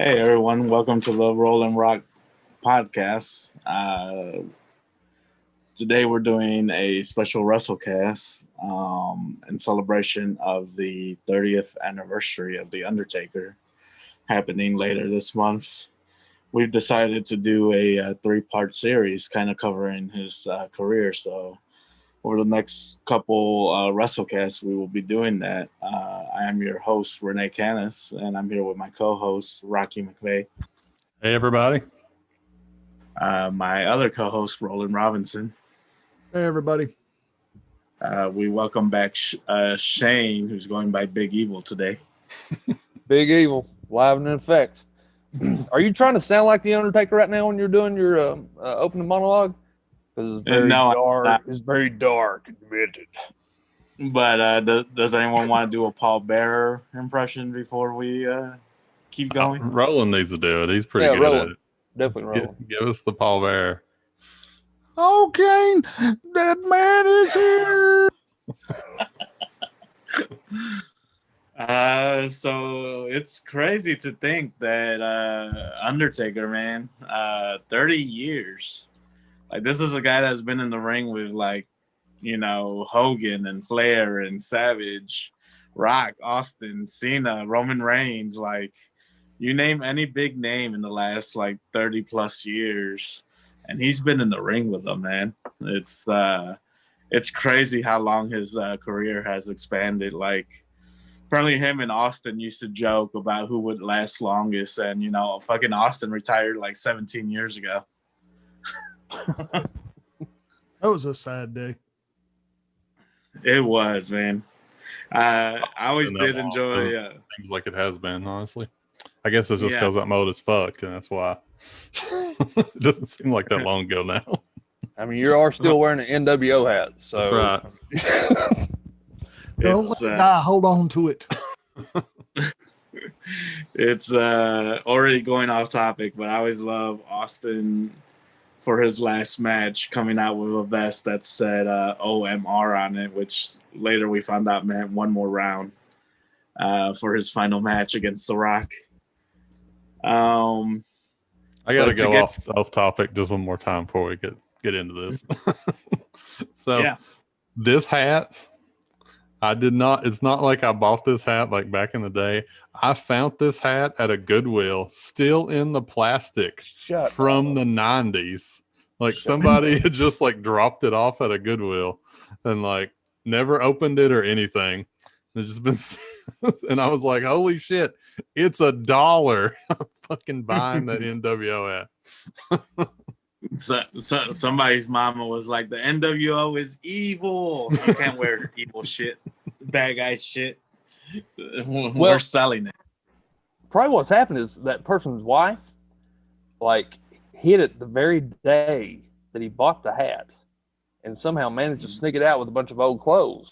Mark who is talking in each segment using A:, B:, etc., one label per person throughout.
A: Hey everyone, welcome to the Roland Rock podcast. Today we're doing a special wrestlecast in celebration of the 30th anniversary of the Undertaker happening later this month. We've decided to do a three-part series kind of covering his career. So over the next couple wrestlecasts, we will be doing that. I am your host, Rene, and I'm here with my co-host, Rocky McVeigh.
B: Hey, everybody.
A: My other co-host, Roland Robinson.
C: Hey, everybody.
A: We welcome back Shane, who's going by Big Evil today.
D: Big Evil, live and in effect. Are you trying to sound like the Undertaker right now when you're doing your opening monologue? Because it's very dark. It's very dark and muted.
A: But does anyone want to do a Paul Bearer impression before we keep going?
B: Roland needs to do it. He's pretty good at it.
D: Definitely Roland.
B: Give us the Paul Bearer.
C: Okay, DeadMan is here.
A: So it's crazy to think that Undertaker, man, 30 years. Like, this is a guy that's been in the ring with, like, you know, Hogan and Flair and Savage, Rock, Austin, Cena, Roman Reigns. Like, you name any big name in the last, like, 30 plus years, and he's been in the ring with them, man. It's crazy how long his career has expanded. Like, apparently him and Austin used to joke about who would last longest, and, you know, fucking Austin retired like 17 years ago.
C: That was a sad day.
A: It was, man. I always did enjoy
B: things like it has been, honestly. I guess it's just because I'm old as fuck, and that's why. It doesn't seem like that long ago now.
D: I mean, you are still wearing an NWO hat, so
B: that's right.
C: Don't let it die. Hold on to it.
A: It's already going off topic, but I always love Austin for his last match coming out with a vest that said OMR on it, which later we found out meant one more round for his final match against The Rock.
B: I got to go off topic just one more time before we get into this. This hat, I did not. It's not like I bought this hat like back in the day. I found this hat at a Goodwill, still in the plastic from the 90s. Like somebody had just like dropped it off at a Goodwill and like never opened it or anything. It's just been, and I was like, "Holy shit, it's $1!" I'm fucking buying that NWO hat.
A: So somebody's mama was like, "The NWO is evil. You can't wear evil shit, bad guy shit." We're selling it.
D: Probably what's happened is that person's wife, like, hit it the very day that he bought the hat, and somehow managed to sneak it out with a bunch of old clothes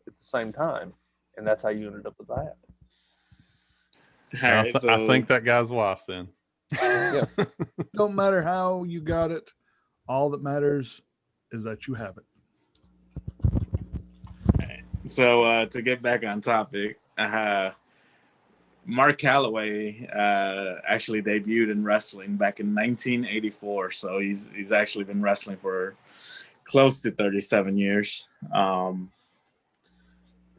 D: at the same time, and that's how you ended up with the hat.
B: I think that guy's wife's then.
D: Yeah.
C: Don't matter how you got it. All that matters is that you have it.
A: So to get back on topic, Mark Calaway actually debuted in wrestling back in 1984. So he's actually been wrestling for close to 37 years.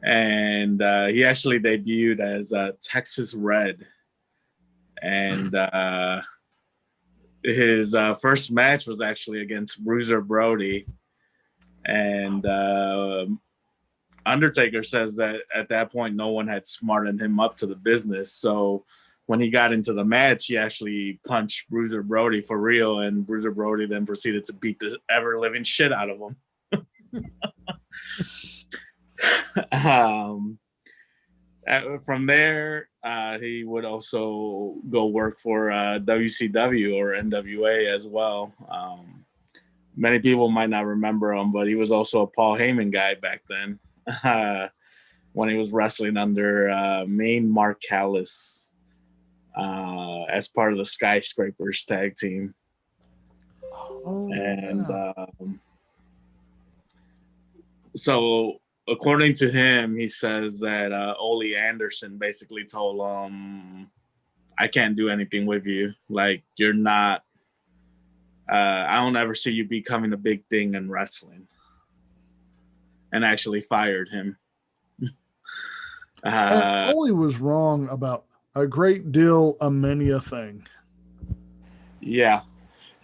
A: And he actually debuted as Texas Red. And his first match was actually against Bruiser Brody. And Undertaker says that at that point, no one had smartened him up to the business. So when he got into the match, he actually punched Bruiser Brody for real. And Bruiser Brody then proceeded to beat the ever-living shit out of him. From there, he would also go work for WCW or NWA as well. Many people might not remember him, but he was also a Paul Heyman guy back then when he was wrestling under main Mark Callis as part of the Skyscrapers tag team. So according to him, he says that Ole Anderson basically told him, I can't do anything with you. Like, you're not. I don't ever see you becoming a big thing in wrestling. And actually fired him.
C: Ole was wrong about a great deal of many a thing.
A: Yeah.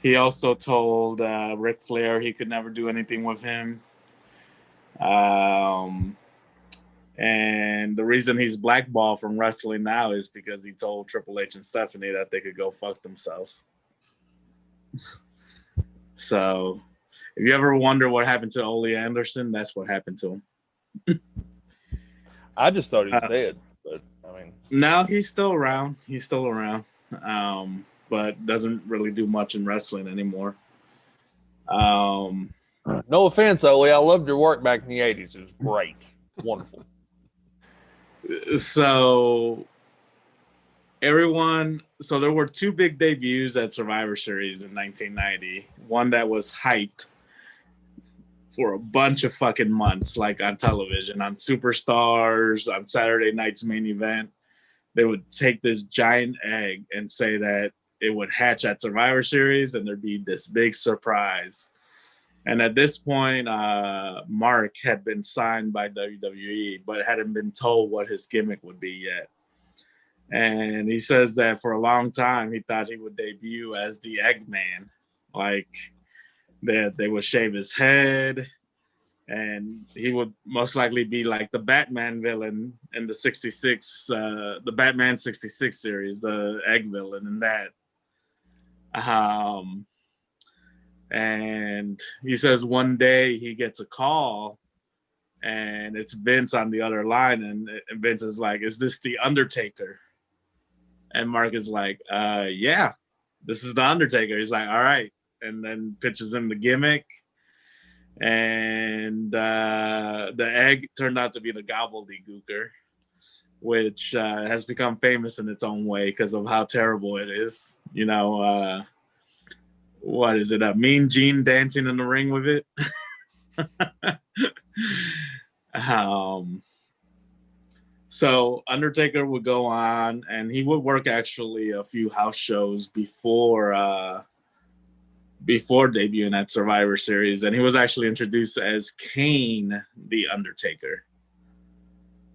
A: He also told Ric Flair he could never do anything with him. And the reason he's blackballed from wrestling now is because he told Triple H and Stephanie that they could go fuck themselves. So if you ever wonder what happened to Ole Anderson, that's what happened to him.
D: I just thought he was dead, but I mean,
A: no, he's still around. But doesn't really do much in wrestling anymore.
D: No offense, Ole. I loved your work back in the 80s. It was great. Wonderful.
A: So there were two big debuts at Survivor Series in 1990. One that was hyped for a bunch of fucking months, like on television, on Superstars, on Saturday night's main event. They would take this giant egg and say that it would hatch at Survivor Series and there'd be this big surprise. And at this point, Mark had been signed by WWE, but hadn't been told what his gimmick would be yet. And he says that for a long time, he thought he would debut as the Eggman. Like, they would shave his head, and he would most likely be like the Batman villain in the 66, the Batman 66 series, the Egg villain in that. And he says one day he gets a call and it's Vince on the other line, and Vince is like, "Is this the Undertaker?" And Mark is like, "Yeah, this is the Undertaker." He's like, "All right," and then pitches him the gimmick. And the egg turned out to be the gobbledygooker, which has become famous in its own way because of how terrible it is. You know, what is it? A Mean Gene dancing in the ring with it. So Undertaker would go on, and he would work actually a few house shows before debuting at Survivor Series, and he was actually introduced as Kane the Undertaker.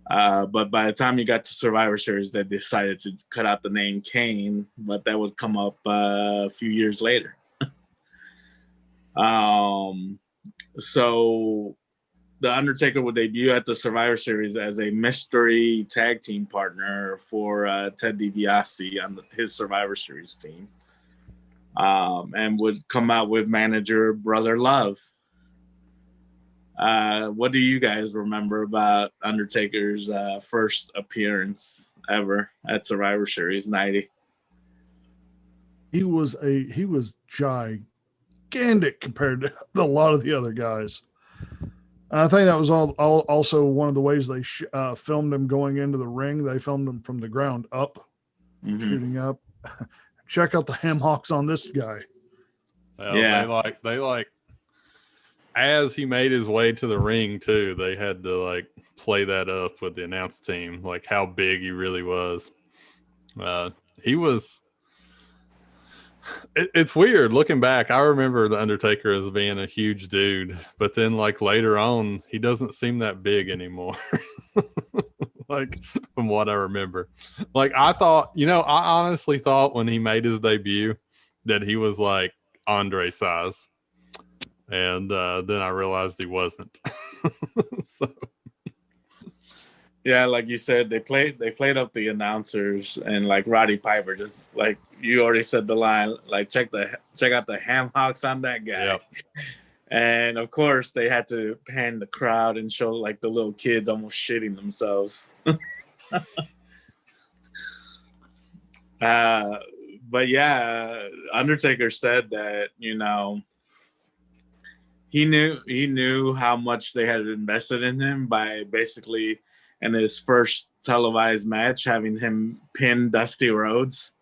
A: But by the time he got to Survivor Series, they decided to cut out the name Kane, but that would come up a few years later. So the Undertaker would debut at the Survivor Series as a mystery tag team partner for Ted DiBiase on his Survivor Series team, and would come out with manager Brother Love. What do you guys remember about Undertaker's first appearance ever at Survivor Series 90?
C: He was gigantic compared to a lot of the other guys. And I think that was also one of the ways they filmed him going into the ring. They filmed him from the ground up, shooting up. Check out the ham hocks on this guy.
B: Well, yeah, they like as he made his way to the ring too, they had to like play that up with the announce team, like how big he really was. He was. It's weird looking back. I remember the Undertaker as being a huge dude, but then like later on, he doesn't seem that big anymore. Like from what I remember, like I honestly thought when he made his debut that he was like Andre size, and then I realized he wasn't. So.
A: Yeah, like you said, they played up the announcers, and like Roddy Piper, just like you already said the line, like check out the ham hocks on that guy.
B: Yep.
A: And of course they had to pan the crowd and show like the little kids almost shitting themselves. But yeah, Undertaker said that, you know, he knew how much they had invested in him by basically in his first televised match having him pin Dusty Rhodes.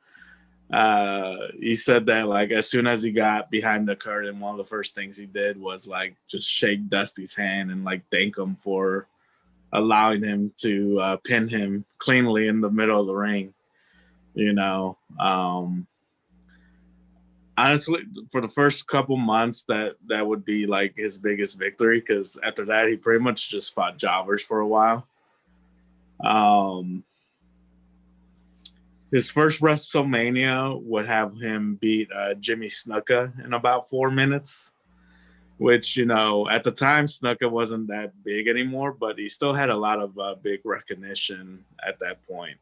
A: He said that like as soon as he got behind the curtain, one of the first things he did was like just shake Dusty's hand and like thank him for allowing him to pin him cleanly in the middle of the ring. You know, honestly, for the first couple months, that would be like his biggest victory, because after that, he pretty much just fought jobbers for a while. His first WrestleMania would have him beat Jimmy Snuka in about 4 minutes, which, you know, at the time, Snuka wasn't that big anymore, but he still had a lot of big recognition at that point.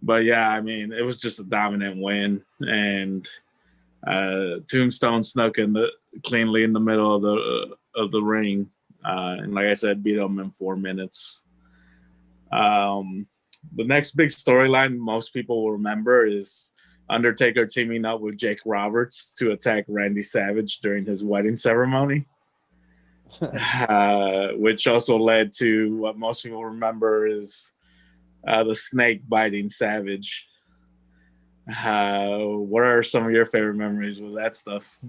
A: But yeah, I mean, it was just a dominant win, and Tombstone Snuka cleanly in the middle of the ring, and like I said, beat him in 4 minutes. The next big storyline most people will remember is Undertaker teaming up with Jake Roberts to attack Randy Savage during his wedding ceremony, which also led to what most people remember is the snake biting Savage. What are some of your favorite memories with that stuff?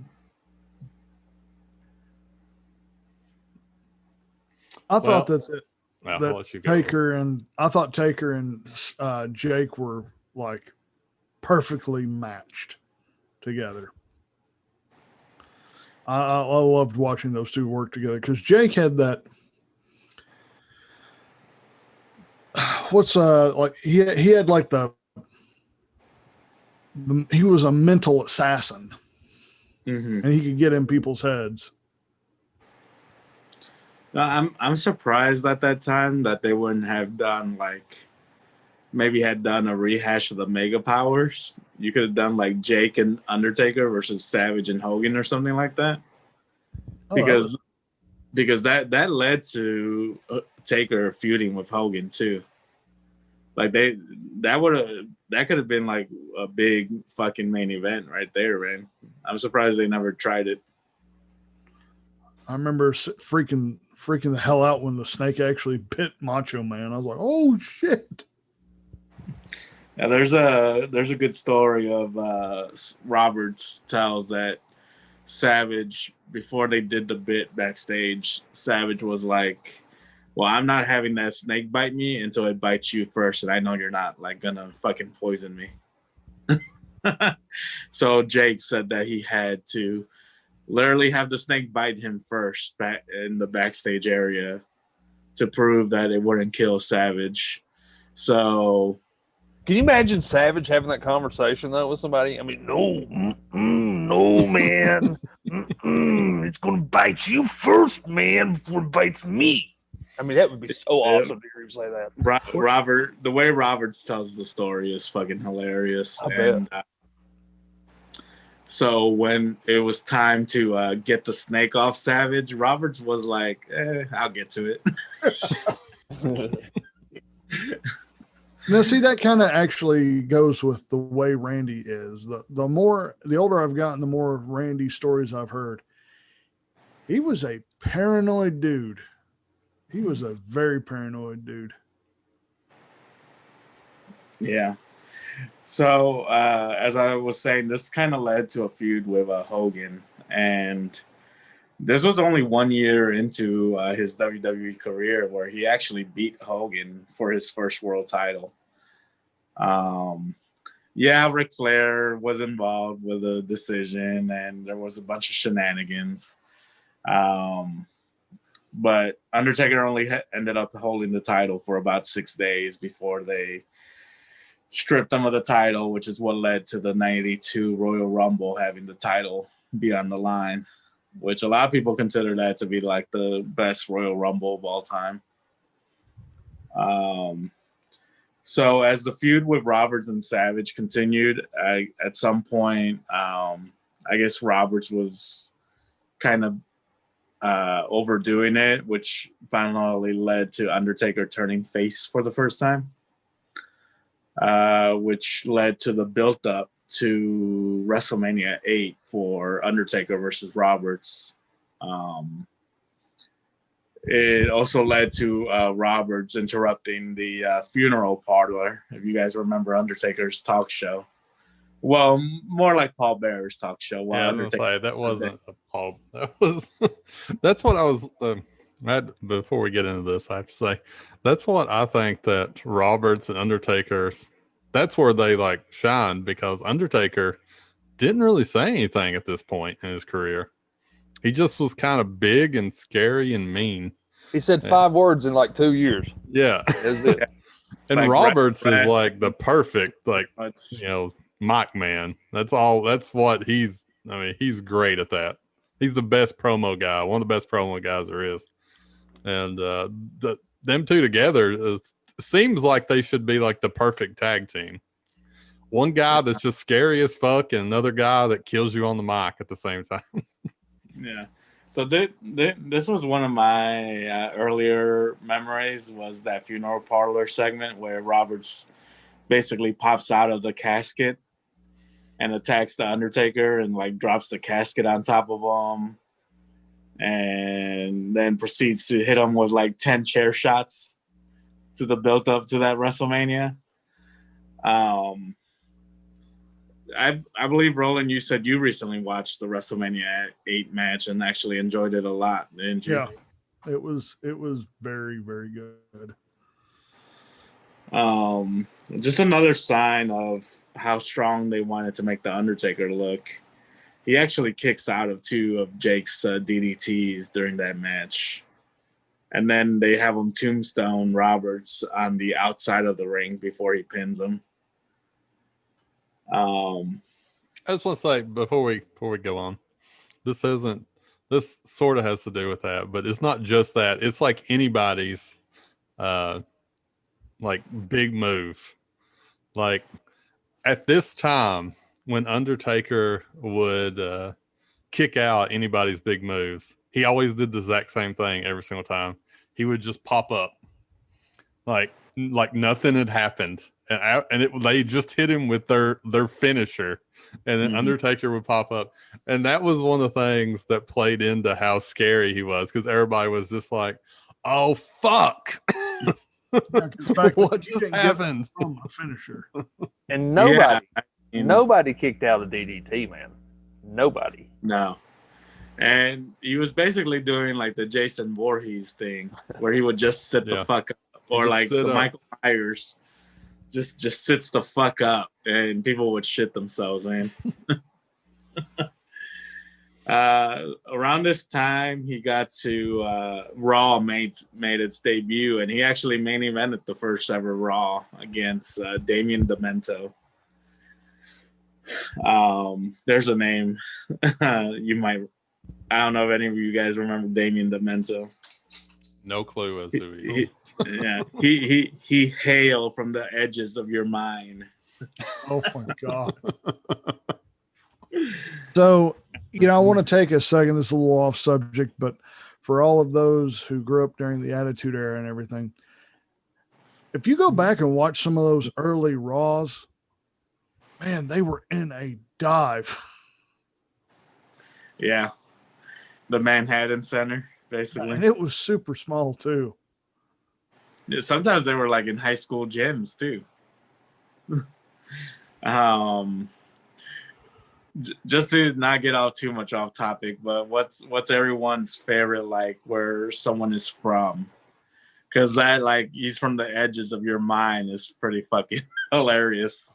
C: I thought that Taker and Jake were like perfectly matched together. I loved watching those two work together, because Jake had that. Like he had like he was a mental assassin, and he could get in people's heads.
A: I'm surprised at that time that they wouldn't have done maybe had done a rehash of the Mega Powers. You could have done like Jake and Undertaker versus Savage and Hogan or something like that. Because that led to Taker feuding with Hogan too. Like that could have been like a big fucking main event right there, man. I'm surprised they never tried it.
C: I remember freaking the hell out when the snake actually bit Macho Man. I was like, oh shit.
A: Yeah, there's a good story of Roberts tells that Savage, before they did the bit backstage, Savage was like, well, I'm not having that snake bite me until it bites you first, and I know you're not like gonna fucking poison me. So Jake said that he had to literally have the snake bite him first back in the backstage area to prove that it wouldn't kill Savage. So
D: can you imagine Savage having that conversation though with somebody? I mean, no, no, man, it's gonna bite you first, man, before it bites me. I mean, that would be so awesome to hear him say that.
A: Robert, the way Roberts tells the story is fucking hilarious. So when it was time to get the snake off Savage, Roberts was like, I'll get to it.
C: Now, see, that kind of actually goes with the way Randy is. The older I've gotten, the more Randy stories I've heard. He was a paranoid dude. He was a very paranoid dude.
A: Yeah. So, as I was saying, this kind of led to a feud with Hogan. And this was only 1 year into his WWE career where he actually beat Hogan for his first world title. Yeah, Ric Flair was involved with the decision, and there was a bunch of shenanigans. But Undertaker only ended up holding the title for about 6 days before they stripped him of the title, which is what led to the 92 Royal Rumble having the title be on the line, which a lot of people consider that to be like the best Royal Rumble of all time. So as the feud with Roberts and Savage continued, at some point, I guess Roberts was kind of overdoing it, which finally led to Undertaker turning face for the first time, which led to the build-up to WrestleMania 8 for Undertaker versus Roberts. It also led to Roberts interrupting the funeral parlor, if you guys remember Undertaker's talk show. Well, more like Paul Bearer's talk show.
B: Yeah, I was gonna say that wasn't a Paul. That's what I was. Before we get into this, I have to say that's what I think that Roberts and Undertaker that's where they like shined, because Undertaker didn't really say anything at this point in his career. He just was kind of big and scary and mean.
D: He said 5 words in like 2 years.
B: Yeah.
D: That's it.
B: And
A: Like
B: Roberts is like the perfect, like,
A: much.
B: you know, mic man. That's what he's, I mean, he's great at that. He's the best promo guy, one of the best promo guys there is. And them two together seems like they should be like the perfect tag team. One guy that's just scary as fuck, and another guy that kills you on the mic at the same time.
A: Yeah. So this was one of my earlier memories, was that funeral parlor segment where Roberts basically pops out of the casket and attacks the Undertaker and like drops the casket on top of him, and then proceeds to hit him with like 10 chair shots to the build up to that WrestleMania. I believe, Roland, you said you recently watched the WrestleMania 8 match and actually enjoyed it a lot, didn't you?
C: Yeah, it was very, very good.
A: Just another sign of how strong they wanted to make the Undertaker look. He actually kicks out of 2 of Jake's DDTs during that match. And then they have him tombstone Roberts on the outside of the ring before he pins him.
B: I just want to say before we go on, this sort of has to do with that, but it's not just that. It's like anybody's like big move. Like at this time when Undertaker would kick out anybody's big moves, he always did the exact same thing every single time. He would just pop up like nothing had happened. And they just hit him with their finisher, and then Undertaker would pop up, and that was one of the things that played into how scary he was, because everybody was just like, "Oh fuck, what just happened?"
C: From a finisher,
D: and nobody kicked out of DDT, man. Nobody.
A: No. And he was basically doing like the Jason Voorhees thing, where he would just sit the fuck up, or like the Michael Myers. Just sits the fuck up, and people would shit themselves, man. Around this time, he got to Raw made its debut, and he actually main evented the first ever Raw against Damien Demento. There's a name you might. I don't know if any of you guys remember Damien Demento.
B: No clue as who he is.
A: Yeah, he hailed from the edges of your mind.
C: Oh my god. So, I want to take a second. This is a little off subject, but for all of those who grew up during the Attitude Era and everything, if you go back and watch some of those early Raws, man, they were in a dive.
A: Yeah, the Manhattan Center, basically,
C: and it was super small too.
A: Sometimes they were like in high school gyms too. Just to not get off too much off topic, but what's everyone's favorite, like where someone is from? Because that, like, he's from the edges of your mind is pretty fucking hilarious.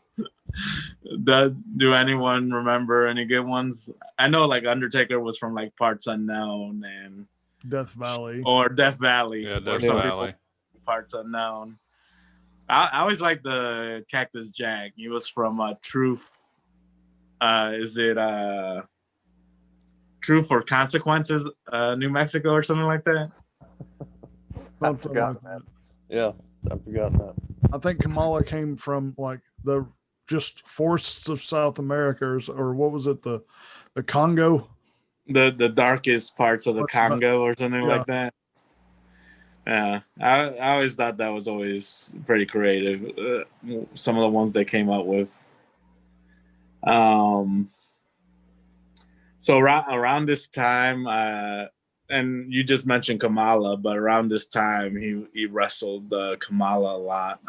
A: Do anyone remember any good ones? I know like Undertaker was from like Parts Unknown and
C: Death Valley.
B: Yeah, Death Valley.
A: Parts Unknown. I always liked the Cactus Jack. He was from Truth. Is it Truth for Consequences, New Mexico or something like that?
D: I forgot that. Yeah, I forgot that.
C: I think Kamala came from like the just forests of South America, or what was it, the Congo?
A: The darkest parts of the Congo or something like that. Yeah, I always thought that was always pretty creative. Some of the ones they came up with. So around this time, and you just mentioned Kamala, but around this time he wrestled Kamala a lot,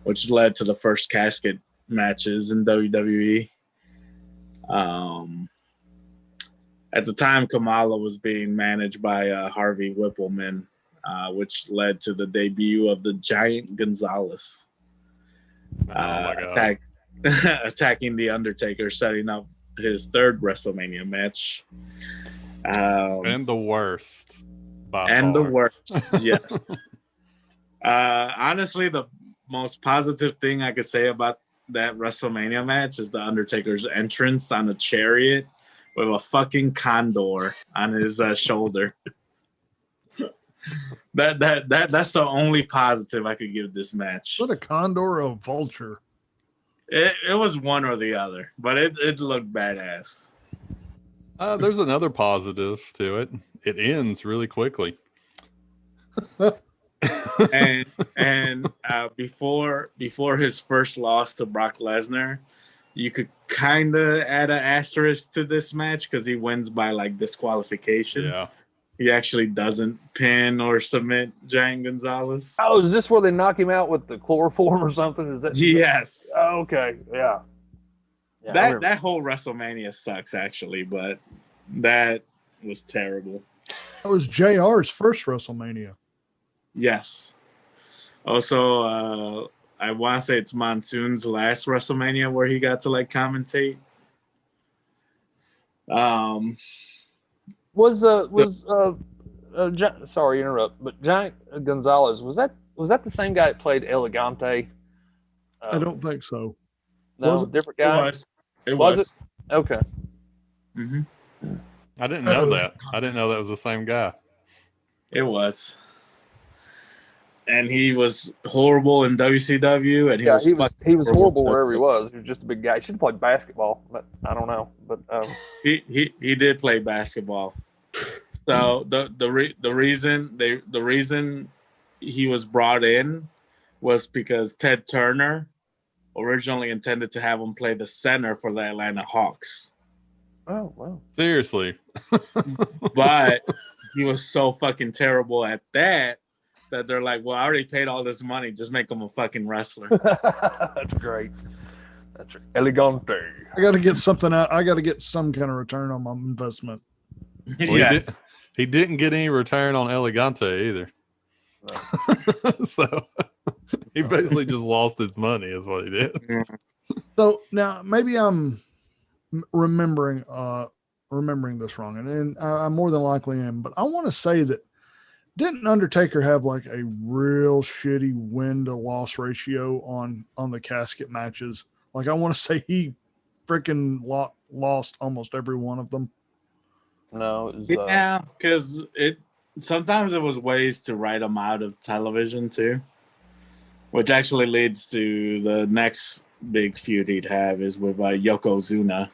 A: which led to the first casket matches in WWE. At the time, Kamala was being managed by Harvey Whippleman, which led to the debut of the Giant Gonzalez.
B: Oh my God.
A: Attacking the Undertaker, setting up his third WrestleMania match.
B: And the worst.
A: The worst, yes. Honestly, the most positive thing I could say about that WrestleMania match is the Undertaker's entrance on a chariot with a fucking condor on his shoulder. That's the only positive I could give this match.
C: What a condor or a vulture?
A: It was one or the other, but it looked badass.
B: There's another positive to it. It ends really quickly.
A: and before his first loss to Brock Lesnar, you could kind of add an asterisk to this match because he wins by like disqualification.
B: Yeah.
A: He actually doesn't pin or submit Giant Gonzalez.
D: Oh, is this where they knock him out with the chloroform or something? Is that?
A: Yes.
D: Oh, okay. Yeah.
A: That whole WrestleMania sucks actually, but that was terrible.
C: That was JR's first WrestleMania.
A: Yes. Also, I want to say it's Monsoon's last WrestleMania where he got to like commentate.
D: Sorry to interrupt, but Giant Gonzalez, was that the same guy that played Elegante?
C: I don't think so.
D: No, different guy.
A: It was.
D: Okay.
A: Mm-hmm.
B: I didn't know that. I didn't know that was the same guy.
A: It was. And he was horrible in WCW, and
D: he was horrible wherever he was. He was just a big guy. He should have played basketball, but I don't know. But
A: he did play basketball. So the reason he was brought in was because Ted Turner originally intended to have him play the center for the Atlanta Hawks.
D: Oh wow!
B: Seriously,
A: but he was so fucking terrible at that they're like, well, I already paid all this money, just make him a fucking wrestler.
D: That's great. That's elegante.
C: I got to get something out. I got to get some kind of return on my investment.
B: Well, yes. He didn't get any return on Elegante either. No. So he basically just lost his money is what he did.
C: So now maybe I'm remembering this wrong, and I more than likely am, but I want to say that didn't Undertaker have like a real shitty win to loss ratio on the casket matches? Like I want to say he freaking lost almost every one of them.
D: No, it was,
A: yeah, because sometimes it was ways to write them out of television too, which actually leads to the next big feud he'd have is with Yokozuna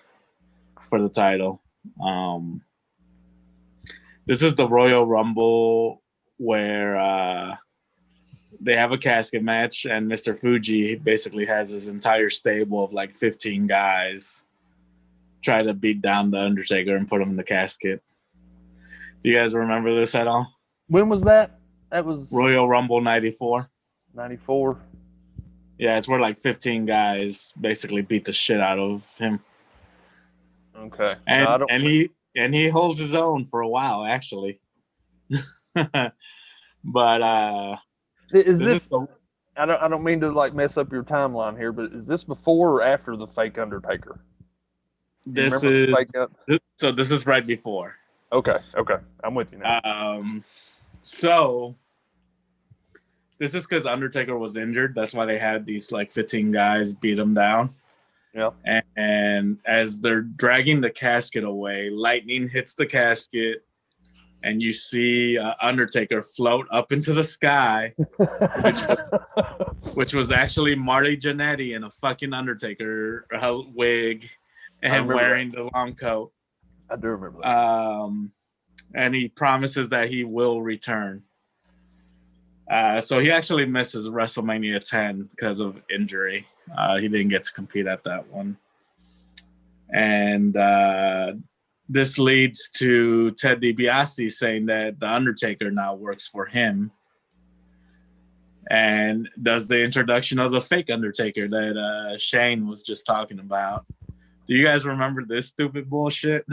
A: for the title. This is the Royal Rumble where they have a casket match, and Mr. Fuji basically has his entire stable of like 15 guys try to beat down the Undertaker and put him in the casket. Do you guys remember this at all?
D: When was that? That was
A: Royal Rumble 94.
D: 94.
A: Yeah, it's where like 15 guys basically beat the shit out of him.
D: Okay.
A: And he holds his own for a while, actually. But
D: is this I don't mean to like mess up your timeline here, but is this before or after the fake Undertaker?
A: This is right before.
D: Okay, I'm with you now.
A: So this is because Undertaker was injured. That's why they had these like 15 guys beat him down.
D: Yeah.
A: And as they're dragging the casket away, lightning hits the casket, and you see Undertaker float up into the sky, which was actually Marty Jannetty in a fucking Undertaker wig and wearing the long coat.
D: I do remember that.
A: And he promises that he will return. So he actually misses WrestleMania 10 because of injury. He didn't get to compete at that one. And this leads to Ted DiBiase saying that the Undertaker now works for him and does the introduction of the fake Undertaker that Shane was just talking about. Do you guys remember this stupid bullshit?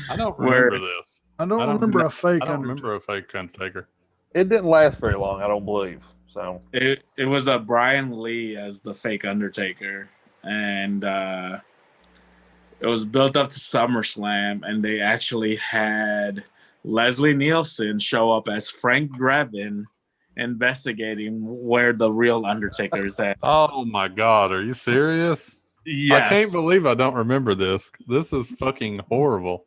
B: I don't remember this.
C: I don't remember a fake
B: Undertaker.
D: It didn't last very long, I don't believe. So
A: it was a Brian Lee as the fake Undertaker, and it was built up to SummerSlam, and they actually had Leslie Nielsen show up as Frank Drebin, investigating where the real Undertaker is at.
B: Oh my God, are you serious?
A: Yes.
B: I can't believe I don't remember this. This is fucking horrible.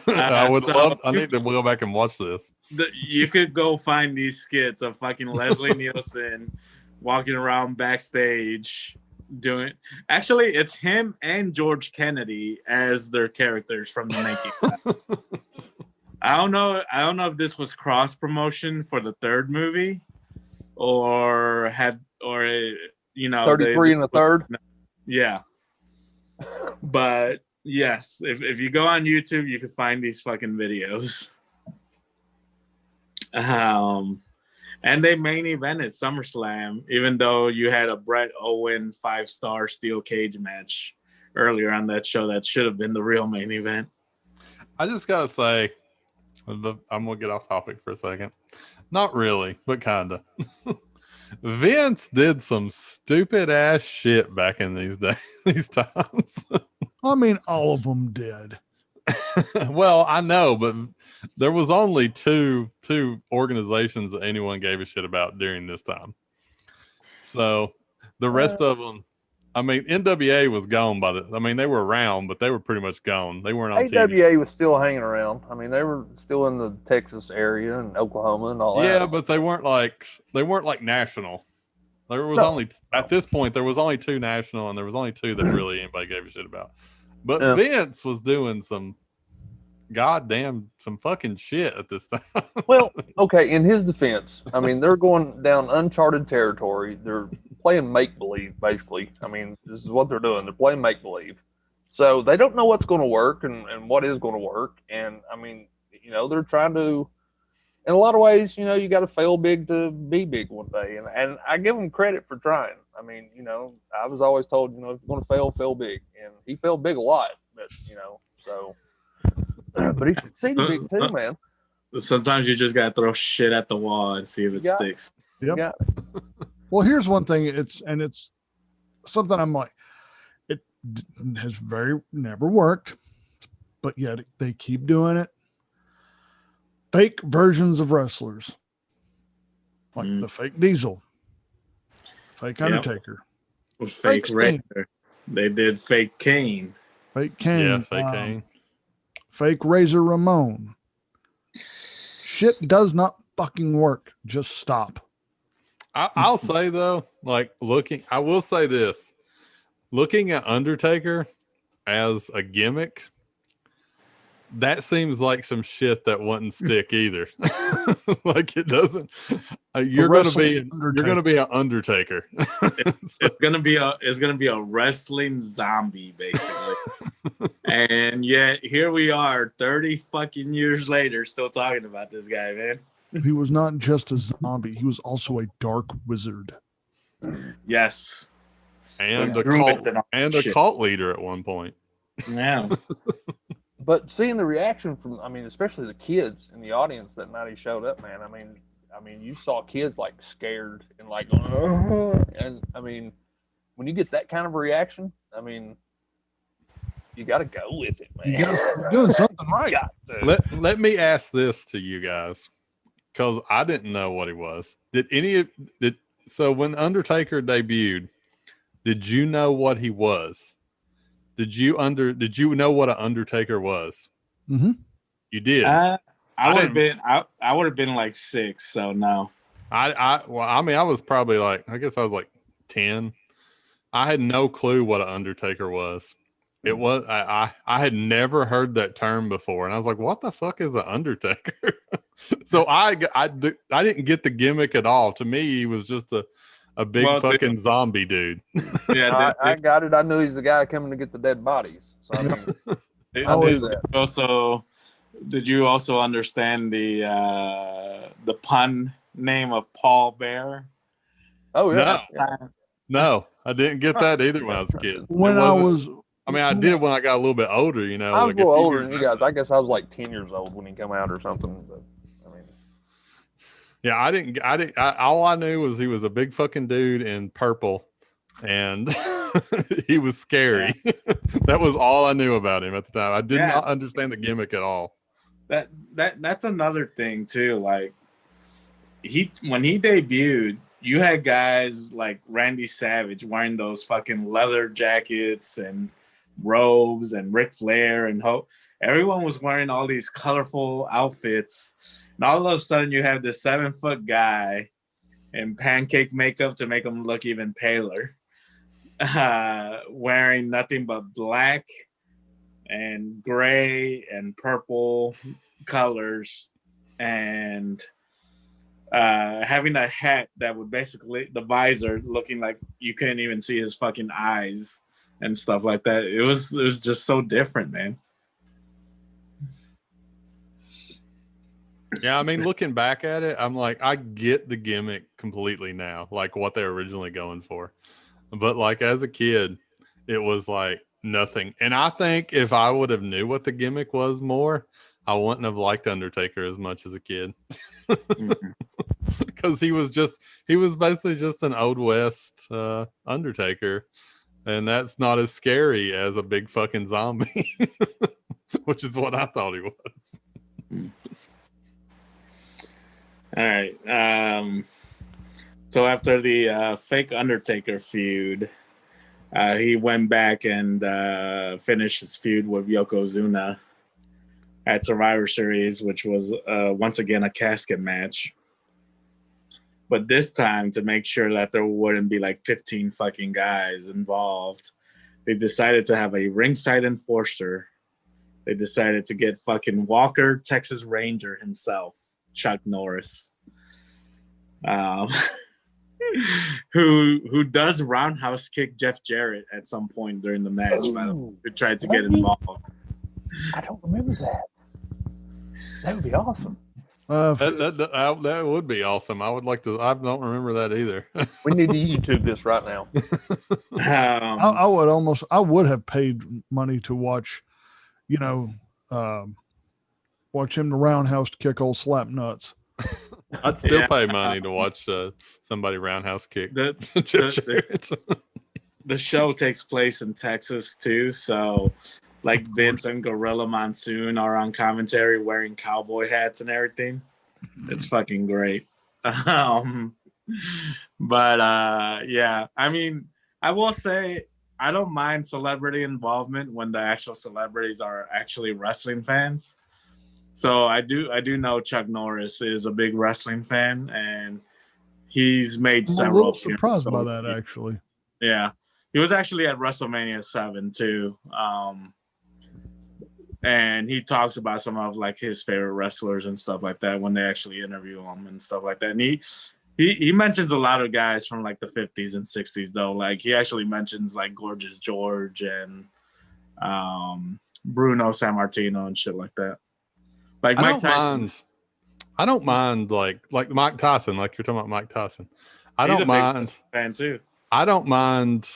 B: I would love. I need to go back and watch this.
A: You could go find these skits of fucking Leslie Nielsen walking around backstage doing. Actually, it's him and George Kennedy as their characters from the making. I don't know if this was cross promotion for the third movie, or
D: 33 in the third.
A: Yeah. But yes, if you go on YouTube, you can find these fucking videos. And they main evented SummerSlam, even though you had a Bret Owen 5-star steel cage match earlier on that show that should have been the real main event.
B: I just gotta say, I'm gonna get off topic for a second. Not really, but kinda. Vince did some stupid ass shit back in these days, these times.
C: I mean, all of them did.
B: Well, I know, but there was only two organizations that anyone gave a shit about during this time. So the rest of them, I mean, NWA was gone they were around, but they were pretty much gone. They weren't on
D: AWA
B: TV.
D: was still hanging around. I mean, they were still in the Texas area and Oklahoma and all that.
B: Yeah, but they weren't like national. There was only at this point there was only 2 national, and there was only 2 that really anybody gave a shit about. But Vince was doing some fucking shit at this time.
D: Well, okay, in his defense, I mean, they're going down uncharted territory. They're playing make-believe, basically. I mean, this is what they're doing. They're playing make-believe. So they don't know what's going to work and what is going to work. And, I mean, they're trying to, in a lot of ways, you got to fail big to be big one day. And I give them credit for trying. I mean, I was always told, if you're going to fail big. And he failed big a lot, but, so. But he succeeded big too, man.
A: Sometimes you just gotta throw shit at the wall and see if it sticks.
C: Yep. Well, here's one thing. It's something I'm like, it has never worked, but yet they keep doing it. Fake versions of wrestlers, like the fake Diesel, fake Undertaker,
A: fake Razor. They did fake Kane.
C: Fake Kane.
B: Yeah, fake Kane.
C: Fake Razor Ramon. Shit does not fucking work. Just stop.
B: I'll say though, I will say this: looking at Undertaker as a gimmick, that seems like some shit that wouldn't stick either. Like it doesn't. You're gonna be an Undertaker.
A: It's gonna be a wrestling zombie, basically. And yet here we are, 30 fucking years later, still talking about this guy, man.
C: He was not just a zombie; he was also a dark wizard.
A: Yes,
B: and a cult leader at one point.
A: Yeah.
D: But seeing the reaction from, especially the kids in the audience that night he showed up, man. I mean, you saw kids like scared and like, and when you get that kind of reaction, you got to go with it, man.
C: You're doing something right.
B: Let me ask this to you guys, because I didn't know what he was. So when Undertaker debuted, did you know what he was? Did you know what an Undertaker was?
C: Mm-hmm.
B: You did.
A: I would have been like 6, so no.
B: I was probably I guess I was like 10. I had no clue what an Undertaker was. It was I had never heard that term before, and I was like, "What the fuck is an Undertaker?" So I didn't get the gimmick at all. To me, he was just a big fucking zombie dude.
D: Yeah, I got it. I knew he's the guy coming to get the dead bodies. So
A: did you also understand the pun name of Paul Bear?
D: Oh yeah.
B: No, I didn't get that either when I was a kid. I did when I got a little bit older,
D: I was a little older than you guys. I guess I was like 10 years old when he came out or something. But
B: Yeah, all I knew was he was a big fucking dude in purple, and he was scary.
A: Yeah.
B: That was all I knew about him at the time. I did
A: Yeah.
B: not understand the gimmick at all.
A: That's another thing too. Like when he debuted, you had guys like Randy Savage wearing those fucking leather jackets and robes, and Ric Flair and everyone was wearing all these colorful outfits, and all of a sudden you have this 7-foot guy in pancake makeup to make him look even paler, wearing nothing but black and gray and purple colors, and having a hat that would basically, the visor looking like you couldn't even see his fucking eyes and stuff like that. It was just so different, man.
B: Yeah, I mean, looking back at it, I'm like, I get the gimmick completely now, like what they're originally going for. But like as a kid, it was like nothing. And I think if I would have knew what the gimmick was more, I wouldn't have liked Undertaker as much as a kid. Because he was basically just an Old West Undertaker. And that's not as scary as a big fucking zombie, which is what I thought he was.
A: All right. So after the fake Undertaker feud, he went back and finished his feud with Yokozuna at Survivor Series, which was once again a casket match. But this time, to make sure that there wouldn't be like 15 fucking guys involved, they decided to have a ringside enforcer. They decided to get fucking Walker, Texas Ranger himself, Chuck Norris, who does roundhouse kick Jeff Jarrett at some point during the match, who tried to get involved.
D: I don't remember that. That would be awesome.
B: That would be awesome. I would like to. I don't remember that either.
D: We need to YouTube this right now.
C: I would have paid money to watch, watch him the roundhouse kick old slap nuts.
B: I'd still pay money to watch somebody roundhouse kick.
A: The show takes place in Texas too, so like Vince and Gorilla Monsoon are on commentary wearing cowboy hats and everything. It's fucking great. Yeah, I mean, I will say I don't mind celebrity involvement when the actual celebrities are actually wrestling fans. So I do know Chuck Norris is a big wrestling fan, and he's made several.
C: I'm a little surprised by that, actually.
A: Yeah, he was actually at WrestleMania 7 too. And he talks about some of like his favorite wrestlers and stuff like that when they actually interview him and stuff like that. And he mentions a lot of guys from like the 50s and 60s though. Like he actually mentions like Gorgeous George and Bruno Sammartino and shit like that. Like Mike Tyson.
B: I don't mind like Mike Tyson, like you're talking about Mike Tyson. I
A: He's
B: don't mind.
A: Big fan too.
B: I don't mind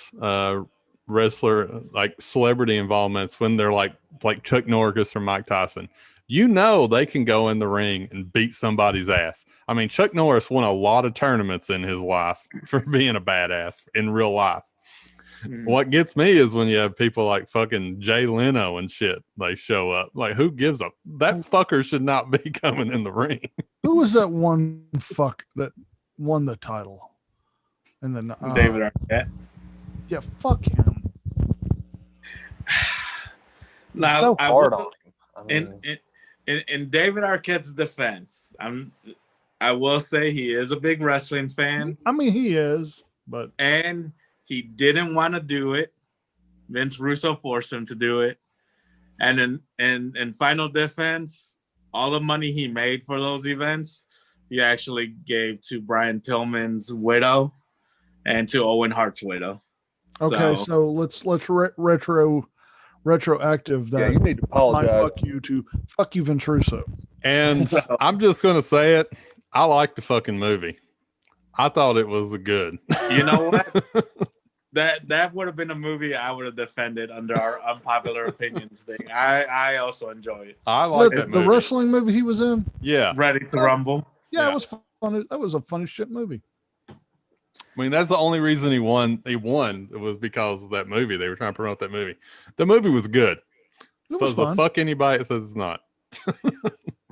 B: wrestler like celebrity involvements when they're like Chuck Norris or Mike Tyson. They can go in the ring and beat somebody's ass. I mean, Chuck Norris won a lot of tournaments in his life for being a badass in real life. What gets me is when you have people like fucking Jay Leno and shit, they show up. Like, who gives a... That fucker should not be coming in the ring.
C: Who was that one fuck that won the title? And then
A: David Arquette.
C: Yeah, fuck him.
A: Now,
D: so hard on him.
A: In David Arquette's defense, I will say he is a big wrestling fan.
C: I mean, he is, but
A: he didn't want to do it. Vince Russo forced him to do it. And in final defense, all the money he made for those events, he actually gave to Brian Pillman's widow and to Owen Hart's widow.
C: Okay, so let's retroactive that.
D: Yeah, you need to apologize.
C: Fuck you, Vince Russo.
B: And I'm just gonna say it. I like the fucking movie. I thought it was good.
A: You know what? That would have been a movie I would have defended under our unpopular opinions thing. I also enjoy it.
B: I like that
C: the
B: movie.
C: wrestling movie he was in.
B: Yeah,
A: Ready to Rumble.
C: Yeah, it was fun. That was a fun as shit movie.
B: I mean, that's the only reason he won. It was because of that movie. They were trying to promote that movie. The movie was good.
C: It was fun.
B: Fuck anybody that says it's not.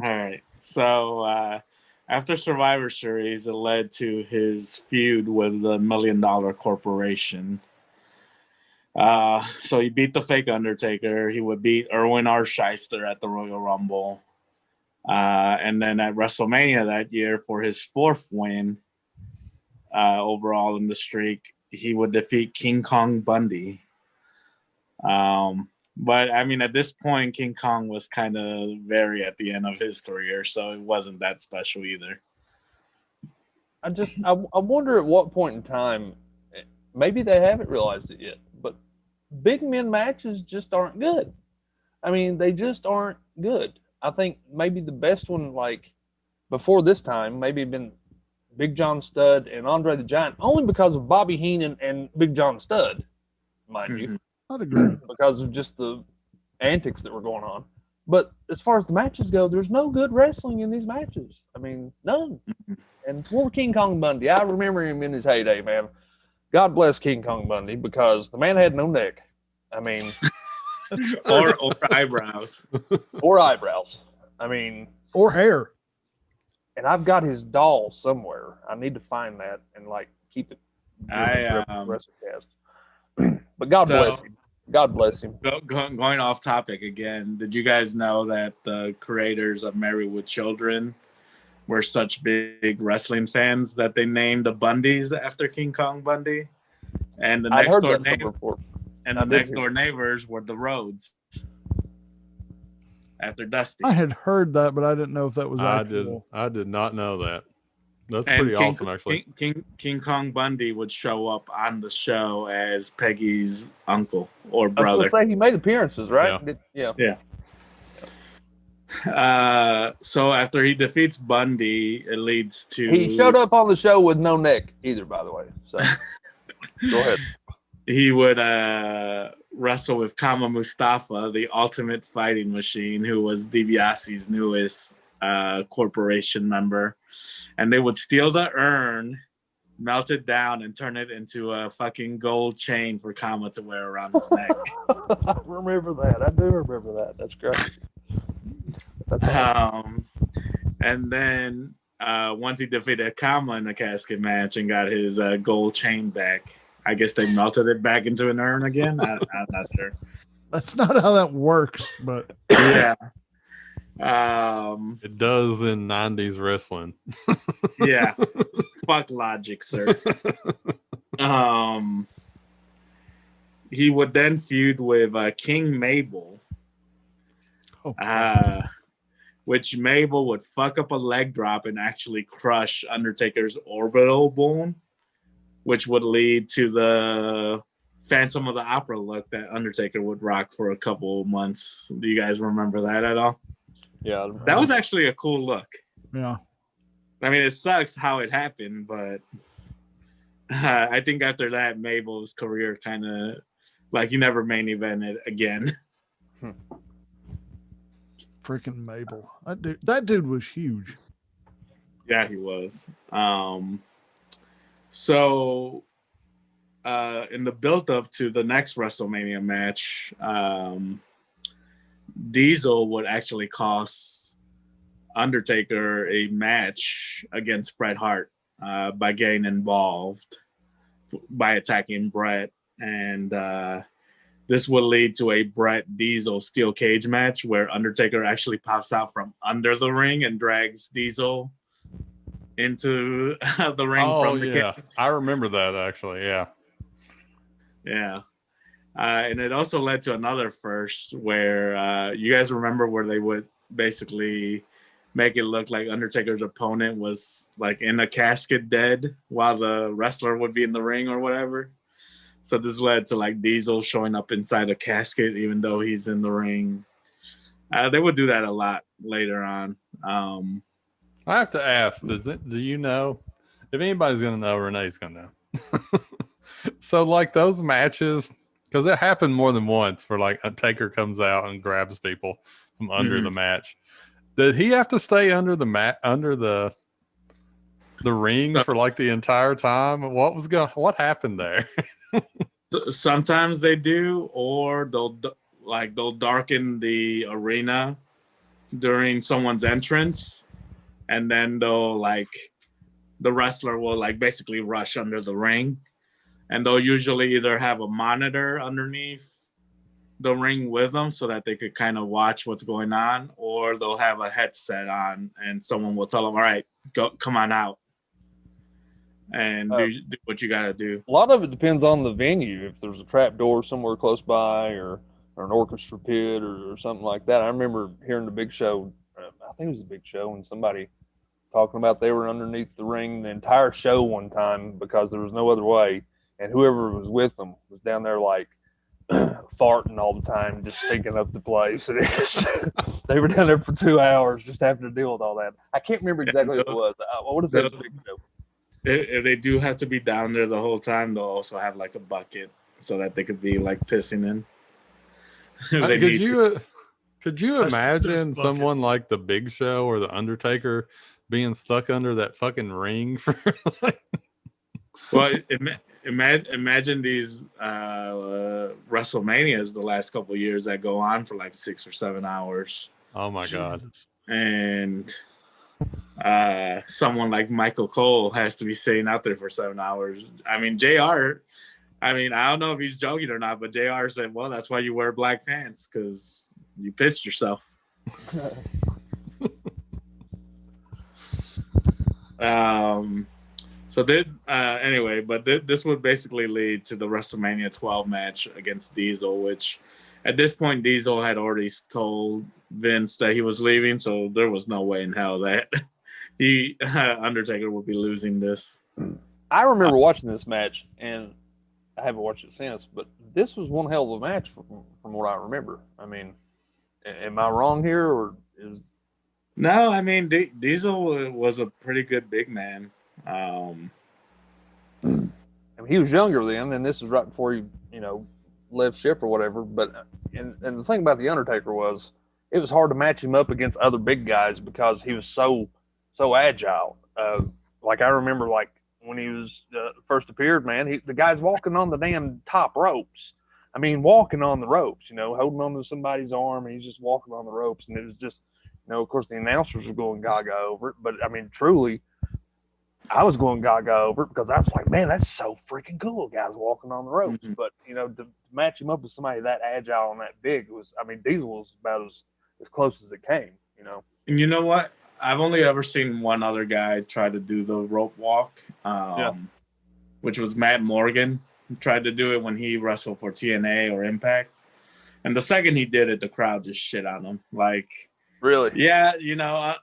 A: All right. So after Survivor Series, it led to his feud with the $1 Million Corporation. So he beat the fake Undertaker. He would beat Erwin R. Shyster at the Royal Rumble. And then at WrestleMania that year, for his 4th win overall in the streak, he would defeat King Kong Bundy. But I mean, at this point, King Kong was kind of very at the end of his career, so it wasn't that special either.
D: I wonder at what point in time, maybe they haven't realized it yet, but big men matches just aren't good. I mean, they just aren't good. I think maybe the best one, like before this time, maybe been Big John Studd and Andre the Giant, only because of Bobby Heenan and Big John Studd, mind you.
C: I'd agree.
D: Because of just the antics that were going on. But as far as the matches go, there's no good wrestling in these matches. I mean, none. And poor King Kong Bundy, I remember him in his heyday, man. God bless King Kong Bundy, because the man had no neck. I mean,
A: or eyebrows.
D: Or eyebrows. I mean,
C: or hair.
D: And I've got his doll somewhere. I need to find that and like keep it. WrestleCast. But God bless him. God bless him.
A: Going off topic again, did you guys know that the creators of Married with Children were such big wrestling fans that they named the Bundys after King Kong Bundy? And the next door neighbors were the Rhodes after Dusty.
C: I had heard that, but I didn't know if that was actual.
B: I did not know that. That's pretty awesome, actually.
A: King Kong Bundy would show up on the show as Peggy's uncle or brother.
D: I was going to say he made appearances, right?
A: Yeah. So after he defeats Bundy, it leads to...
D: He showed up on the show with no neck either, by the way. So go ahead.
A: He would wrestle with Kama Mustafa, the Ultimate Fighting Machine, who was DiBiase's newest corporation member. And they would steal the urn, melt it down, and turn it into a fucking gold chain for Kama to wear around his neck.
D: I remember that. I do remember that. That's great. That's awesome.
A: And then once he defeated Kama in the casket match and got his gold chain back, I guess they melted it back into an urn again. I'm not sure.
C: That's not how that works, but
A: yeah.
B: It does in 90s wrestling.
A: Yeah. Fuck logic, sir. He would then feud with King Mabel. Which Mabel would fuck up a leg drop and actually crush Undertaker's orbital bone, which would lead to the Phantom of the Opera look that Undertaker would rock for a couple months. Do you guys remember that at all?
D: Yeah.
A: That was actually a cool look.
C: Yeah.
A: I mean, it sucks how it happened, but I think after that, Mabel's career kind of, like, he never main evented again.
C: Freaking Mabel. That dude was huge.
A: Yeah, he was. So in the build-up to the next WrestleMania match, Diesel would actually cost Undertaker a match against Bret Hart by getting involved by attacking Bret, and this would lead to a Bret Diesel steel cage match where Undertaker actually pops out from under the ring and drags Diesel into the ring from the cage.
B: I remember that actually.
A: Yeah. And it also led to another first where you guys remember where they would basically make it look like Undertaker's opponent was like in a casket dead while the wrestler would be in the ring or whatever. So this led to like Diesel showing up inside a casket even though he's in the ring. They would do that a lot later on.
B: I have to ask, do you know? If anybody's going to know, Renee's going to know. So like those matches, because it happened more than once where like a Taker comes out and grabs people from under the match. Did he have to stay under the the ring for like the entire time? What happened there?
A: Sometimes they do, or they'll darken the arena during someone's entrance, and then the wrestler will like basically rush under the ring, and they'll usually either have a monitor underneath the ring with them so that they could kind of watch what's going on, or they'll have a headset on and someone will tell them, all right, come on out and do what you got to do.
D: A lot of it depends on the venue. If there's a trap door somewhere close by, or an orchestra pit or something like that. I remember hearing the Big Show, I think it was the Big Show, and somebody talking about they were underneath the ring the entire show one time because there was no other way, and whoever was with them was down there like farting all the time, just stinking up the place. And they were down there for 2 hours just having to deal with all that. I can't remember exactly what it was. What is that Big Show?
A: If they do have to be down there the whole time, they'll also have like a bucket so that they could be like pissing in.
B: Could you imagine someone like the Big Show or the Undertaker being stuck under that fucking ring for
A: Well, imagine these WrestleManias the last couple of years that go on for like 6 or 7 hours.
B: Oh my God.
A: And someone like Michael Cole has to be sitting out there for 7 hours. I mean, JR, I don't know if he's joking or not, but JR said, well, that's why you wear black pants, because you pissed yourself. Anyway, but this would basically lead to the WrestleMania 12 match against Diesel, which at this point Diesel had already told Vince that he was leaving, so there was no way in hell that Undertaker would be losing this.
D: I remember watching this match, and I haven't watched it since, but this was one hell of a match from what I remember. I mean, am I wrong here, or is?
A: No, I mean Diesel was a pretty good big man.
D: I mean, he was younger then, and this was right before he, left ship or whatever. But and the thing about the Undertaker was, it was hard to match him up against other big guys because he was so agile. Like I remember, like when he was first appeared, man, the guy's walking on the damn top ropes. I mean, walking on the ropes, holding on to somebody's arm, and he's just walking on the ropes, and it was just, of course, the announcers were going gaga over it, but I mean, truly, I was going gaga over it because I was like, man, that's so freaking cool, guys walking on the ropes. Mm-hmm. But to match him up with somebody that agile and that big Diesel was about as close as it came.
A: And you know what? I've only ever seen one other guy try to do the rope walk, which was Matt Morgan. He tried to do it when he wrestled for TNA or Impact, and the second he did it, the crowd just shit on him. Like,
D: really?
A: Yeah,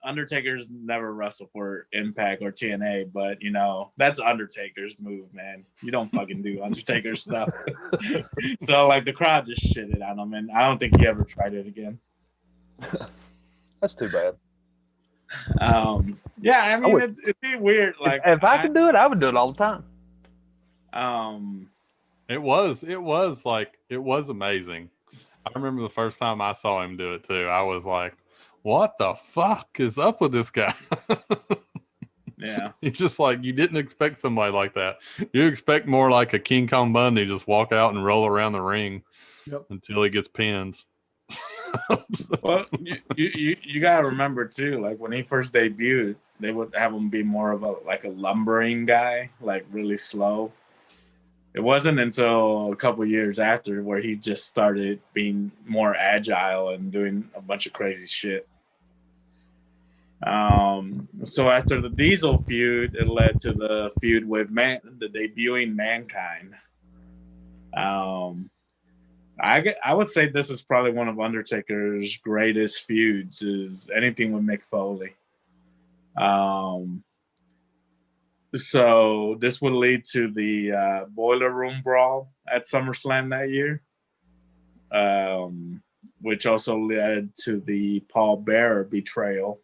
A: Undertaker's never wrestled for Impact or TNA, but that's Undertaker's move, man. You don't fucking do Undertaker stuff. So like the crowd just shitted on him, and I don't think he ever tried it again.
D: That's too bad.
A: Yeah, I mean it'd be weird. Like
D: if I could do it, I would do it all the time.
B: It was amazing. I remember the first time I saw him do it too. I was like, what the fuck is up with this guy?
A: Yeah.
B: He's just like, you didn't expect somebody like that. You expect more like a King Kong Bundy, just walk out and roll around the ring until he gets pinned.
A: Well, you gotta remember too, like when he first debuted, they would have him be more of a lumbering guy, like really slow. It wasn't until a couple years after where he just started being more agile and doing a bunch of crazy shit. So after the Diesel feud, it led to the feud with the debuting Mankind. I would say this is probably one of Undertaker's greatest feuds, is anything with Mick Foley. So this would lead to the Boiler Room Brawl at SummerSlam that year, which also led to the Paul Bearer betrayal,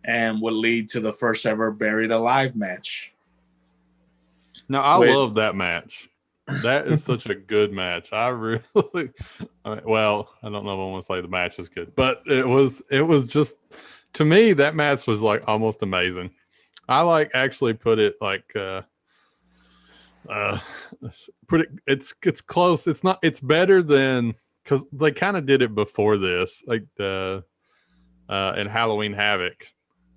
A: and would lead to the first ever Buried Alive match.
B: Now, I love that match. That is such a good match. I really, I don't know if I want to say the match is good, but it was just to me, that match was like almost amazing. I like actually put it like it's close. It's not. It's better than because they kind of did it before this, like in Halloween Havoc.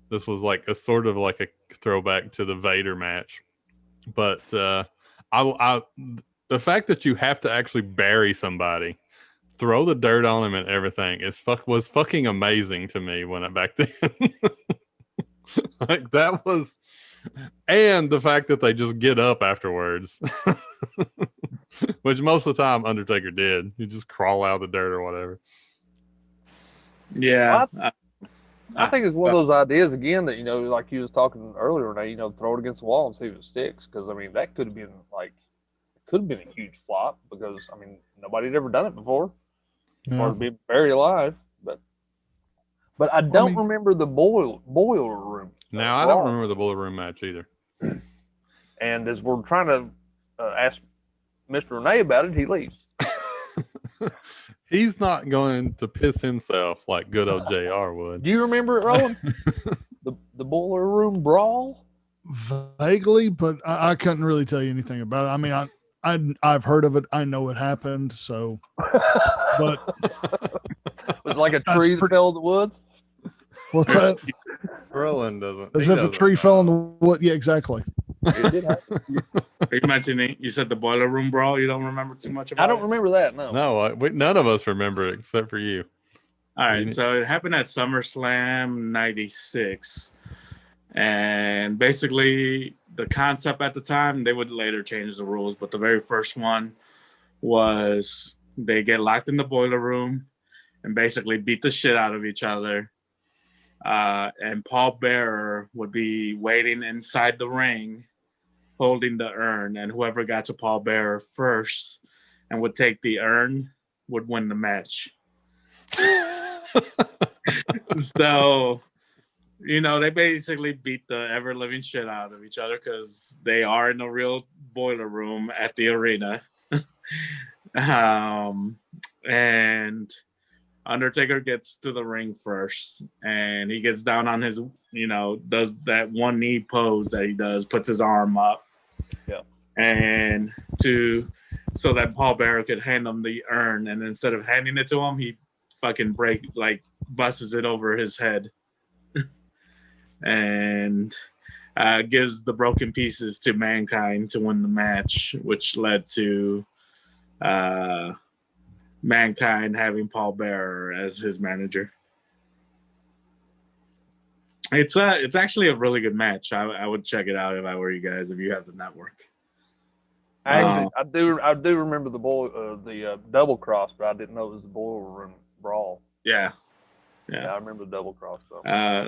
B: This was like a sort of like a throwback to the Vader match, but I the fact that you have to actually bury somebody, throw the dirt on him and everything was fucking amazing to me when I back then. Like that was, and the fact that they just get up afterwards, which most of the time Undertaker did. You just crawl out of the dirt or whatever.
A: Yeah.
D: I think it's one of those ideas again that, like you was talking earlier, Rene, throw it against the wall and see if it sticks. Because I mean, that could have been a huge flop because I mean nobody had ever done it before. Or be buried alive, but I don't remember the boiler room.
B: No, I don't remember the boiler room match either.
D: And as we're trying to ask Mr. Rene about it, he leaves.
B: He's not going to piss himself like good old JR would.
D: Do you remember it, Roland? the boiler room brawl?
C: Vaguely, but I couldn't really tell you anything about it. I mean, I've heard of it. I know it happened. So, but
D: it was like a tree fell in the woods.
C: What's that?
B: Roland doesn't.
C: As if a tree fell in the wood. Yeah, exactly.
A: It did happen. Are you mentioning? You said the boiler room brawl. You don't remember too much about it?
D: I don't remember that. No.
B: None of us remember it except for you.
A: All right, so it happened at SummerSlam '96, and basically the concept at the time, they would later change the rules, but the very first one was they get locked in the boiler room and basically beat the shit out of each other. And Paul Bearer would be waiting inside the ring, holding the urn, and whoever got to Paul Bearer first and would take the urn would win the match. So, they basically beat the ever-living shit out of each other because they are in a real boiler room at the arena. And Undertaker gets to the ring first, and he gets down on his, does that one knee pose that he does, puts his arm up.
D: Yeah.
A: And so that Paul Bearer could hand him the urn, and instead of handing it to him, he fucking busts it over his head. And gives the broken pieces to Mankind to win the match, which led to Mankind having Paul Bearer as his manager. It's actually a really good match. I would check it out if I were you guys, if you have the network.
D: Actually, I do remember the double cross, but I didn't know it was the boiler room brawl.
A: Yeah.
D: Yeah, I remember the double cross though.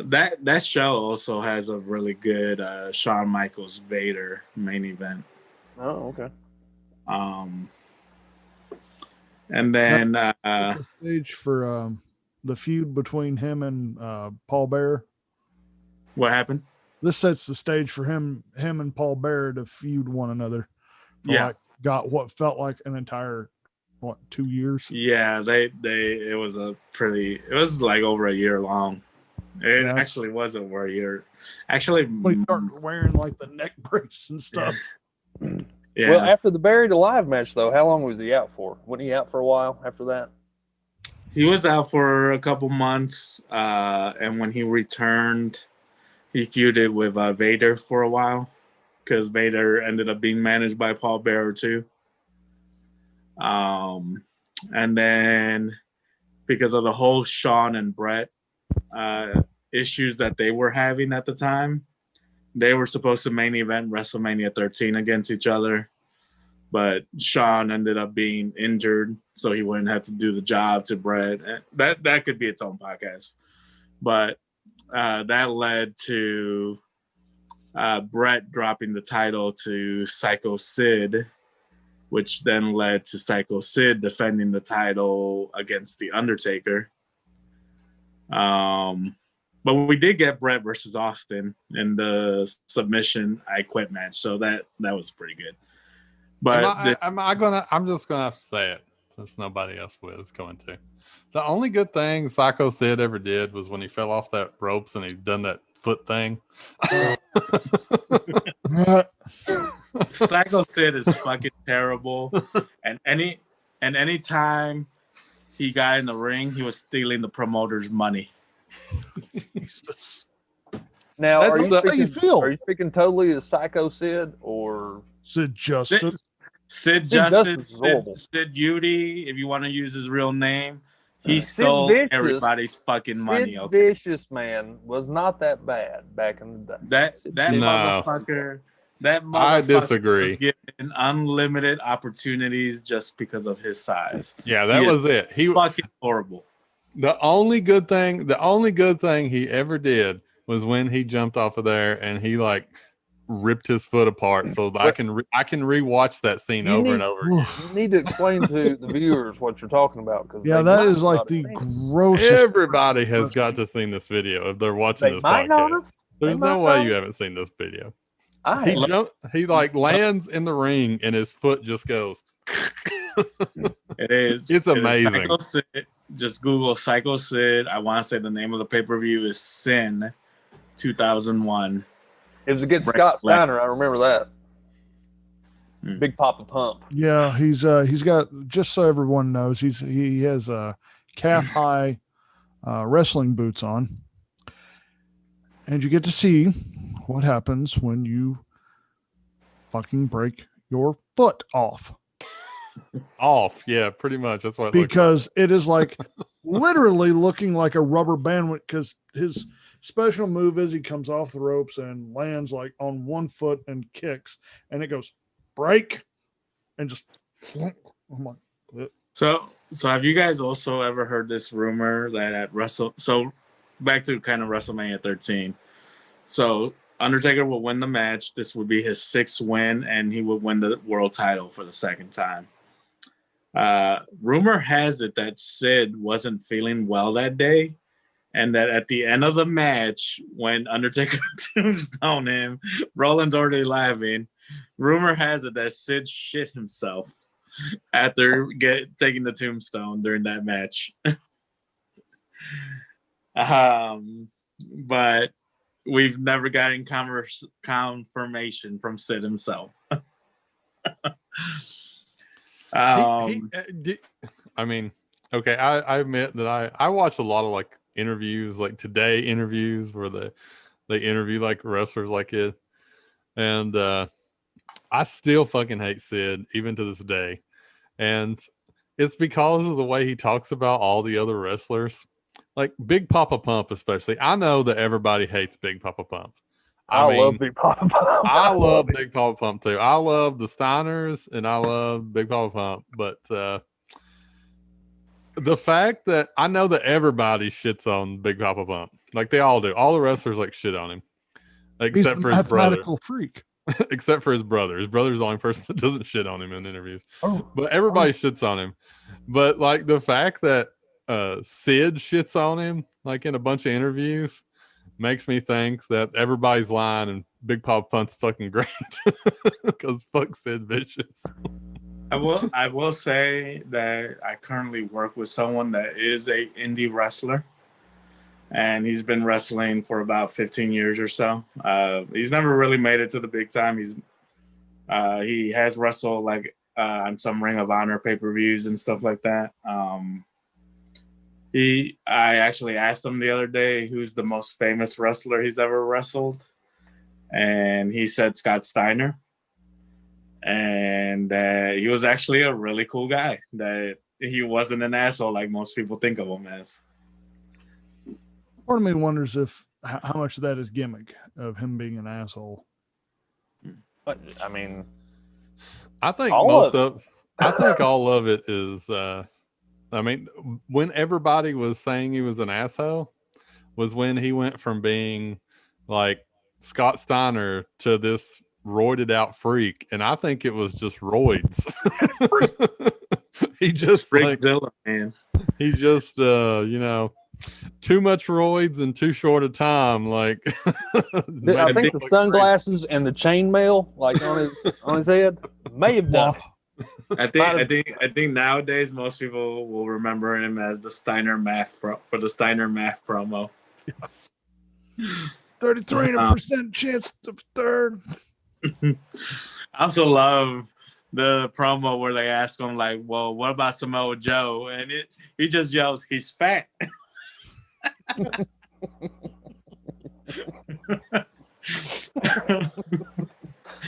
A: That show also has a really good Shawn Michaels Vader main event.
D: Oh, okay.
A: And then
C: the stage for the feud between him and Paul Bearer.
A: What happened?
C: This sets the stage for him and Paul Bearer to feud one another. Got what felt like an entire 2 years.
A: Yeah, it was like over a year long. It actually was over a year. Actually,
C: when he started wearing like the neck brace and stuff.
A: Yeah.
D: Well, after the Buried Alive match, though, how long was he out for? Wasn't he out for a while after that?
A: He was out for a couple months, and when he returned, he feuded with Vader for a while because Vader ended up being managed by Paul Bearer too. And then because of the whole Shawn and Brett issues that they were having at the time, they were supposed to main event WrestleMania 13 against each other, but Shawn ended up being injured, so he wouldn't have to do the job to Brett. That could be its own podcast. But that led to Brett dropping the title to Psycho Sid, which then led to Psycho Sid defending the title against The Undertaker. But we did get Brett versus Austin in the submission I Quit match, so that was pretty good. But
B: I'm just gonna have to say it since nobody else was going to. The only good thing Psycho Sid ever did was when he fell off that ropes and he done that foot thing.
A: Psycho Sid is fucking terrible. And any time he got in the ring, he was stealing the promoter's money.
C: Jesus.
D: Now,
C: That's how you feel.
D: Are you speaking totally as Psycho Sid or
C: Sid Justice?
A: Sid Justice, Sid Udy, if you want to use his real name, he stole everybody's fucking money.
D: Sid Vicious, man, was not that bad back in the day.
A: That motherfucker.
B: I disagree.
A: Was given unlimited opportunities just because of his size.
B: Yeah, that was it. He
A: fucking horrible.
B: The only good thing he ever did was when he jumped off of there and he like ripped his foot apart. So I can rewatch that scene over and over again.
D: You need to explain to the viewers what you're talking about, because
C: that is like the grossest.
B: Everybody has got to see this video if they're watching this podcast. There's no way you haven't seen this video. He like lands in the ring and his foot just goes.
A: It is.
B: It's amazing.
A: Just Google Psycho Sid. I want to say the name of the pay-per-view is Sin 2001.
D: It was against Scott Steiner. I remember that. Big Papa Pump.
C: Yeah, he's got, just so everyone knows, he has calf high wrestling boots on, and you get to see what happens when you fucking break your foot off.
B: Yeah, pretty much. That's what.
C: Because it is like literally looking like a rubber band. Because his special move is he comes off the ropes and lands like on one foot and kicks, and it goes break, and just. I'm like,
A: so have you guys also ever heard this rumor that at So back to kind of WrestleMania 13. So Undertaker will win the match. This would be his 6th win, and he would win the world title for the 2nd time. Rumor has it that Sid wasn't feeling well that day, and that at the end of the match, when Undertaker tombstone him, Roland's already laughing. Rumor has it that Sid shit himself after taking the tombstone during that match. But we've never gotten confirmation from Sid himself.
B: I mean, okay, I admit that I watch a lot of like interviews, like Today interviews where they interview like wrestlers like it, and I still fucking hate Sid even to this day, and it's because of the way he talks about all the other wrestlers, like Big Papa Pump especially. I know that everybody hates Big Papa Pump.
D: I love Big Papa Pump.
B: I love Big Papa Pump too. I love the Steiners and I love Big Papa Pump. But the fact that I know that everybody shits on Big Papa Pump, like they all do. All the wrestlers like shit on him, except for his brother.
C: Freak.
B: Except for his brother. His brother's the only person that doesn't shit on him in interviews. But everybody shits on him. But like the fact that Sid shits on him, like in a bunch of interviews, makes me think that everybody's lying and Big Papa Pump's fucking great because fuck Sid Vicious.
A: I will say that I currently work with someone that is a indie wrestler, and he's been wrestling for about 15 years or so. He's never really made it to the big time. He has wrestled like on some Ring of Honor pay-per-views and stuff like that. I actually asked him the other day who's the most famous wrestler he's ever wrestled, and he said Scott Steiner, and that he was actually a really cool guy, that he wasn't an asshole like most people think of him as.
C: Part of me wonders if how much of that is gimmick of him being an asshole.
D: I mean,
B: I think all of it is. I mean, when everybody was saying he was an asshole was when he went from being like Scott Steiner to this roided out freak. And I think it was just roids. He just
A: Freakzilla, man.
B: He just, too much roids in too short a time. Like,
D: I think the sunglasses and the chainmail, like on his head, may have done it.
A: I think nowadays most people will remember him as the Steiner Math for the Steiner Math promo.
C: 33% chance of third.
A: I also love the promo where they ask him like, "Well, what about Samoa Joe?" And he just yells, "He's fat."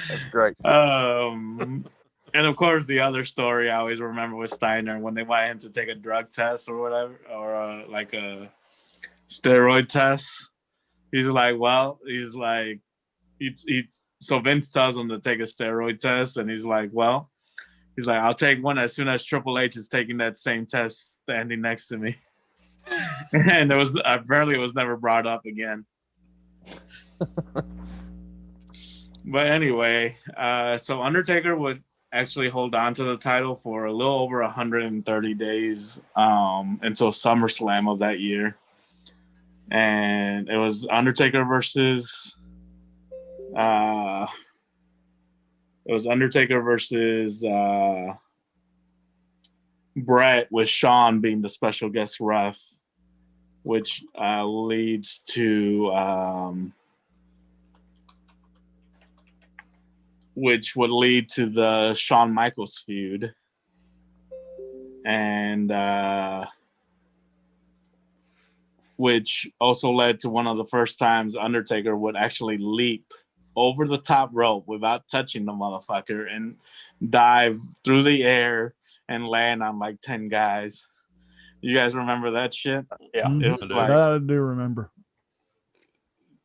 D: That's great.
A: And of course, the other story I always remember with Steiner when they wanted him to take a drug test or whatever, or like a steroid test. He's like, so Vince tells him to take a steroid test, and he's like, I'll take one as soon as Triple H is taking that same test standing next to me. And apparently it was never brought up again. But anyway, so Undertaker would actually hold on to the title for a little over 130 days until SummerSlam of that year. And it was Undertaker versus Brett, with Shawn being the special guest ref, which leads to which would lead to the Shawn Michaels feud. And which also led to one of the first times Undertaker would actually leap over the top rope without touching the motherfucker and dive through the air and land on like 10 guys. You guys remember that shit?
D: Yeah.
A: It was like,
C: I do remember.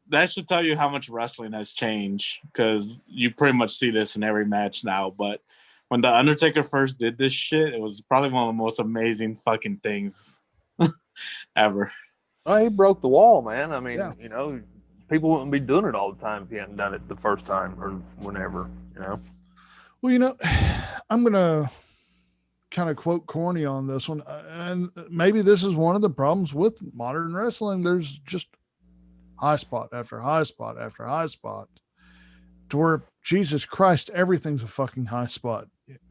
A: That should tell you how much wrestling has changed, because you pretty much see this in every match now. But when the Undertaker first did this shit, it was probably one of the most amazing fucking things ever.
D: Well, he broke the wall, man. I mean, you know, people wouldn't be doing it all the time if he hadn't done it the first time or whenever, you know.
C: Well, you know, I'm going to kind of quote corny on this one. And maybe this is one of the problems with modern wrestling. There's just high spot after high spot after high spot, to where, Jesus Christ, everything's a fucking high spot.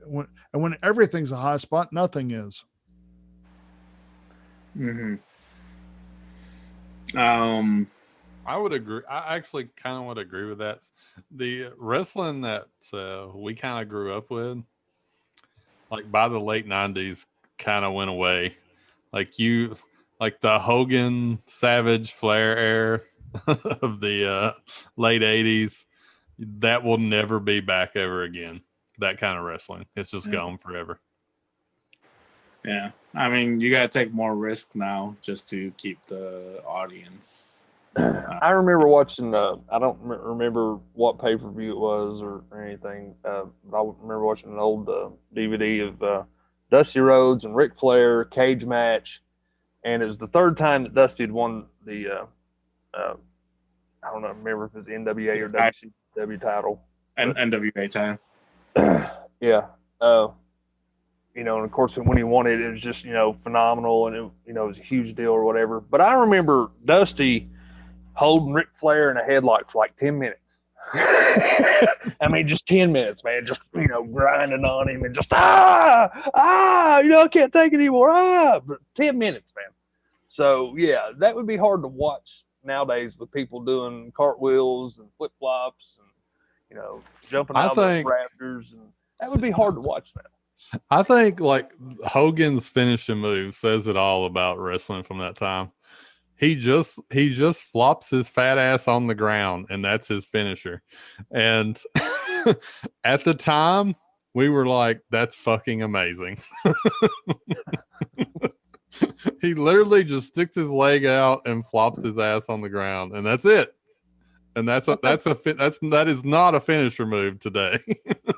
C: When everything's a high spot, nothing is.
A: Mm-hmm.
B: I would agree. I actually kind of would agree with that. The wrestling that we kind of grew up with, like by the late 90s, kind of went away. Like the Hogan, Savage, Flair era of the late 80s, that will never be back ever again. That kind of wrestling, it's just gone forever.
A: Yeah, I mean, you gotta take more risk now just to keep the audience.
D: I remember watching. I don't remember what pay-per-view it was or anything. But I remember watching an old DVD of Dusty Rhodes and Ric Flair cage match, and it was the third time that Dusty had won the. I don't know. Remember if it was the NWA or WCW title.
A: NWA time.
D: Yeah. You know, and of course, when he won it, it was just, you know, phenomenal, and it was a huge deal or whatever. But I remember Dusty holding Ric Flair in a headlock for like 10 minutes. I mean, just 10 minutes, man. Just, you know, grinding on him and just, you know, I can't take it anymore. But 10 minutes, man. So, yeah, that would be hard to watch nowadays with people doing cartwheels and flip-flops and, you know, jumping out of the rafters. And that would be hard to watch now.
B: I think like Hogan's finishing move says it all about wrestling from that time. He just flops his fat ass on the ground, and that's his finisher. And at the time, we were like, that's fucking amazing. He literally just sticks his leg out and flops his ass on the ground, and that's it. And that is not a finisher move today.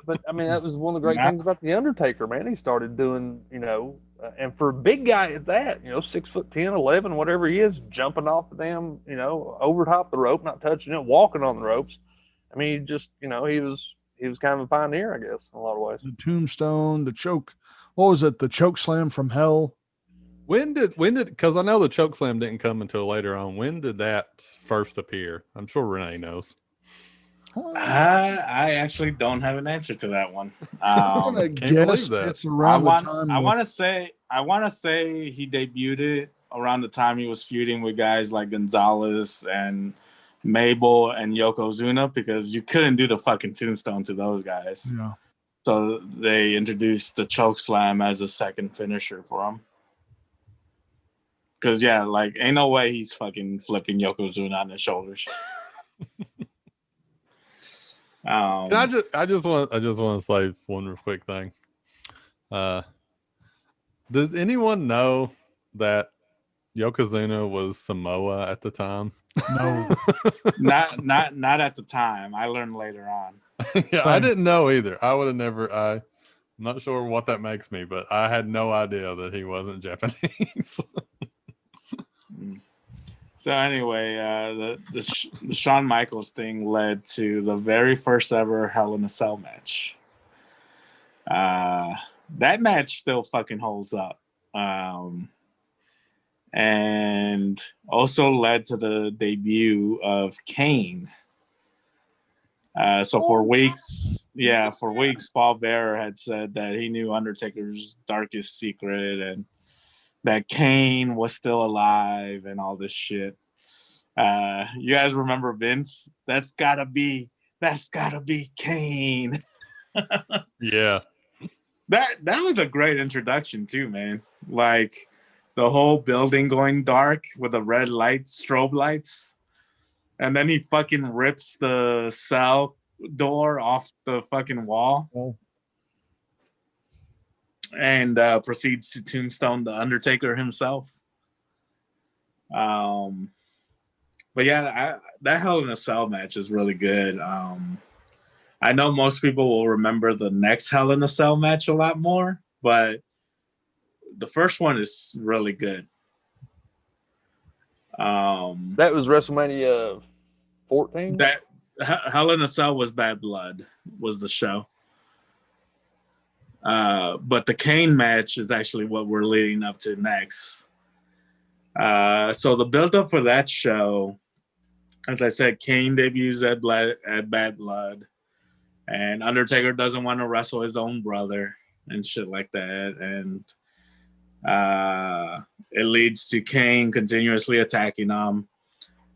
D: But I mean, that was one of the great things about the Undertaker, man. He started doing, you know, and for a big guy at that, you know, 6'10", 11, whatever he is, jumping off the damn, you know, over top the rope, not touching it, walking on the ropes. I mean, just, you know, he was kind of a pioneer, I guess, in a lot of ways.
C: The tombstone, the choke. What was it? The choke slam from hell.
B: When did because I know the choke slam didn't come until later on. When did that first appear? I'm sure Rene knows.
A: I actually don't have an answer to that one.
C: I'm gonna
B: Can't believe that.
C: it's around the time.
A: I want to say he debuted it around the time he was feuding with guys like Gonzalez and Mabel and Yokozuna, because you couldn't do the fucking tombstone to those guys.
C: Yeah.
A: So they introduced the choke slam as a second finisher for him. Because yeah, like ain't no way he's fucking flipping Yokozuna on his shoulders.
B: I just want to say one real quick thing. Does anyone know that Yokozuna was Samoa at the time?
C: No.
A: not at the time. I learned later on.
B: Yeah, I didn't know either. I would have never. I'm not sure what that makes me, but I had no idea that he wasn't Japanese.
A: So anyway, the Shawn Michaels thing led to the very first ever Hell in a Cell match. That match still fucking holds up. And also led to the debut of Kane. So for weeks, Paul Bearer had said that he knew Undertaker's darkest secret and that Kane was still alive and all this shit. You guys remember Vince? That's gotta be Kane.
B: Yeah.
A: That was a great introduction too, man. Like the whole building going dark with the red lights, strobe lights. And then he fucking rips the cell door off the fucking wall.
C: Oh.
A: And proceeds to tombstone the Undertaker himself. But yeah, that Hell in a Cell match is really good. I know most people will remember the next Hell in a Cell match a lot more, but the first one is really good.
D: That was WrestleMania 14.
A: That Hell in a Cell was Bad Blood, was the show. But the Kane match is actually what we're leading up to next. So the build-up for that show, as I said, Kane debuts at Bad Blood, and Undertaker doesn't want to wrestle his own brother and shit like that. And it leads to Kane continuously attacking him.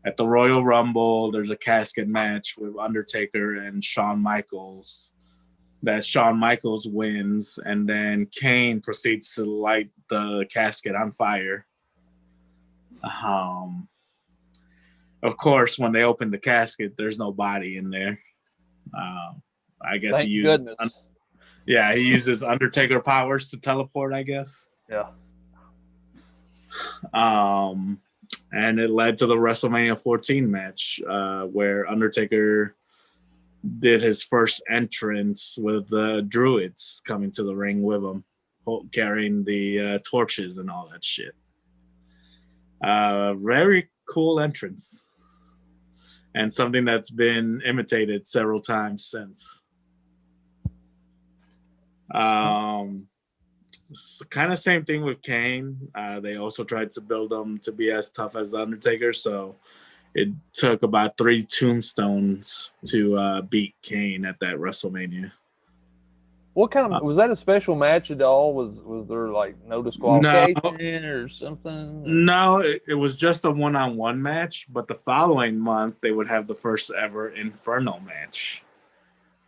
A: At the Royal Rumble, there's a casket match with Undertaker and Shawn Michaels. That Shawn Michaels wins, and then Kane proceeds to light the casket on fire. Of course, when they open the casket, there's no body in there. I guess
D: Thank goodness.
A: He uses Undertaker powers to teleport, I guess.
D: Yeah.
A: And it led to the WrestleMania 14 match, where Undertaker did his first entrance with the Druids coming to the ring with him, carrying the torches and all that shit. Very cool entrance, and something that's been imitated several times since. Kind of same thing with Kane. They also tried to build him to be as tough as the Undertaker, so it took about 3 tombstones to beat Kane at that WrestleMania.
D: What kind of was that a special match at all? Was there like no disqualification or something?
A: No, it was just a one-on-one match. But the following month, they would have the first ever Inferno match.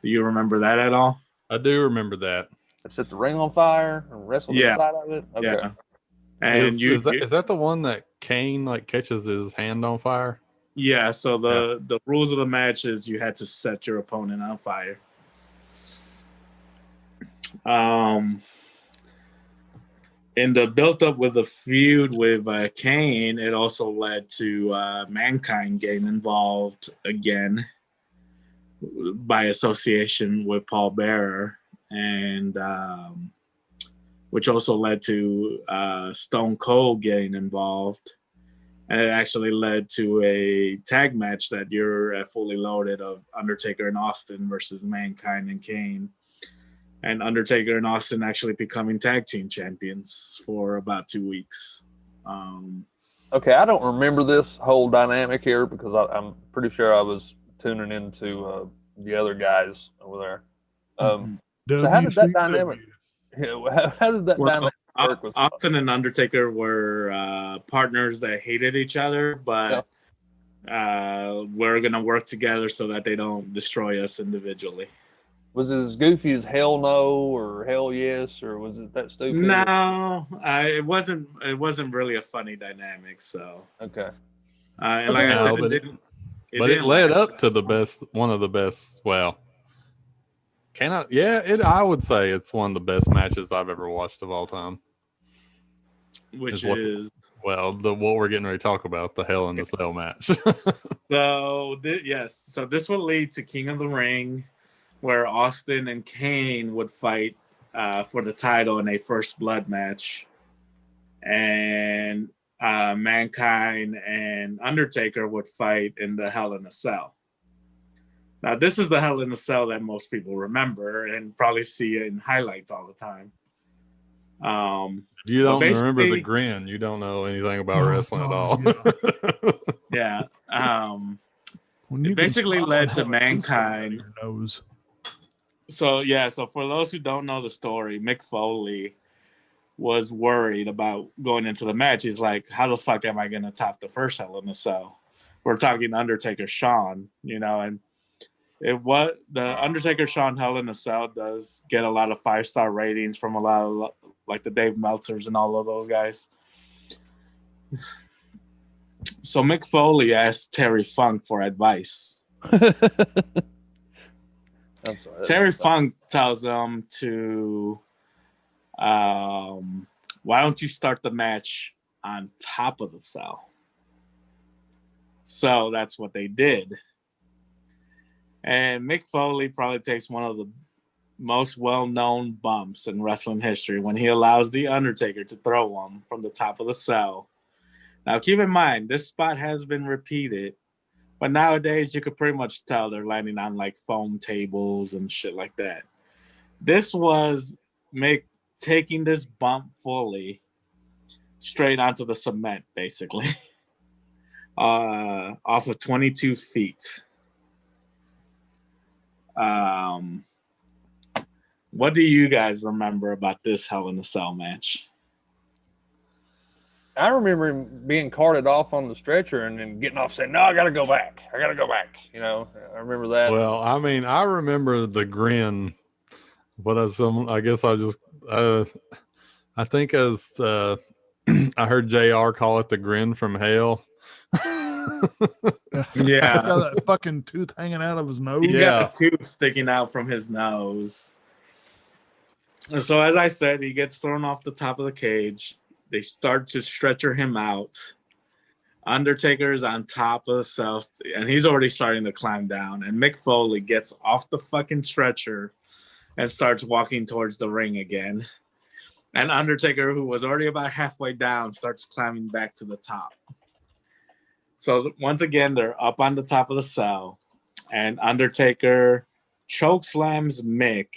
A: Do you remember that at all?
B: I do remember that.
D: Set the ring on fire and wrestle inside of it. Okay.
A: Yeah. And
B: is that the one that Kane like catches his hand on fire?
A: Yeah. So the rules of the match is you had to set your opponent on fire. In the build-up with the feud with Kane, it also led to Mankind getting involved again by association with Paul Bearer, and which also led to Stone Cold getting involved. And it actually led to a tag match that you're at Fully Loaded of Undertaker and Austin versus Mankind and Kane. And Undertaker and Austin actually becoming tag team champions for about 2 weeks.
D: Okay, I don't remember this whole dynamic here because I'm pretty sure I was tuning into the other guys over there. So how did that dynamic? How did that dynamic work with
A: Austin and Undertaker were partners that hated each other, but we're gonna work together so that they don't destroy us individually.
D: Was it as goofy as Hell No or Hell Yes, or was it that stupid?
A: No, it wasn't. It wasn't really a funny dynamic. So
D: okay.
A: And like I said,
B: it led up to the best, one of the best. Well, I would say it's one of the best matches I've ever watched of all time.
A: Which is
B: what we're getting ready to talk about, the Hell in the Cell match.
A: So this would lead to King of the Ring, where Austin and Kane would fight for the title in a first blood match, and Mankind and Undertaker would fight in the Hell in a Cell. Now, this is the Hell in a Cell that most people remember and probably see in highlights all the time.
B: You don't remember the grin. You don't know anything about wrestling at all.
A: Yeah. It basically led to Mankind. So for those who don't know the story, Mick Foley was worried about going into the match. He's like, how the fuck am I going to top the first Hell in a Cell? We're talking Undertaker Shawn, and the Undertaker Shawn Hell in a Cell does get a lot of 5-star ratings from a lot of like the Dave Meltzers and all of those guys. So Mick Foley asked Terry Funk for advice. Terry Funk tells him to, why don't you start the match on top of the cell? So that's what they did. And Mick Foley probably takes one of the most well-known bumps in wrestling history when he allows The Undertaker to throw him from the top of the cell. Now, keep in mind, this spot has been repeated, but nowadays you could pretty much tell they're landing on like foam tables and shit like that. This was Mick taking this bump fully straight onto the cement, basically, off of 22 feet. What do you guys remember about this Hell in a Cell match?
D: I remember him being carted off on the stretcher and then getting off saying, no, I got to go back. I remember that.
B: Well, I mean, I remember the grin, but I guess I just, I think as I heard JR call it the grin from hell.
C: Yeah. Got that fucking tooth hanging out of his nose.
A: He's got a tooth sticking out from his nose. And so, as I said, he gets thrown off the top of the cage. They start to stretcher him out. Undertaker's on top of the cell, and he's already starting to climb down. And Mick Foley gets off the fucking stretcher and starts walking towards the ring again. And Undertaker, who was already about halfway down, starts climbing back to the top. So once again, they're up on the top of the cell, and Undertaker chokeslams Mick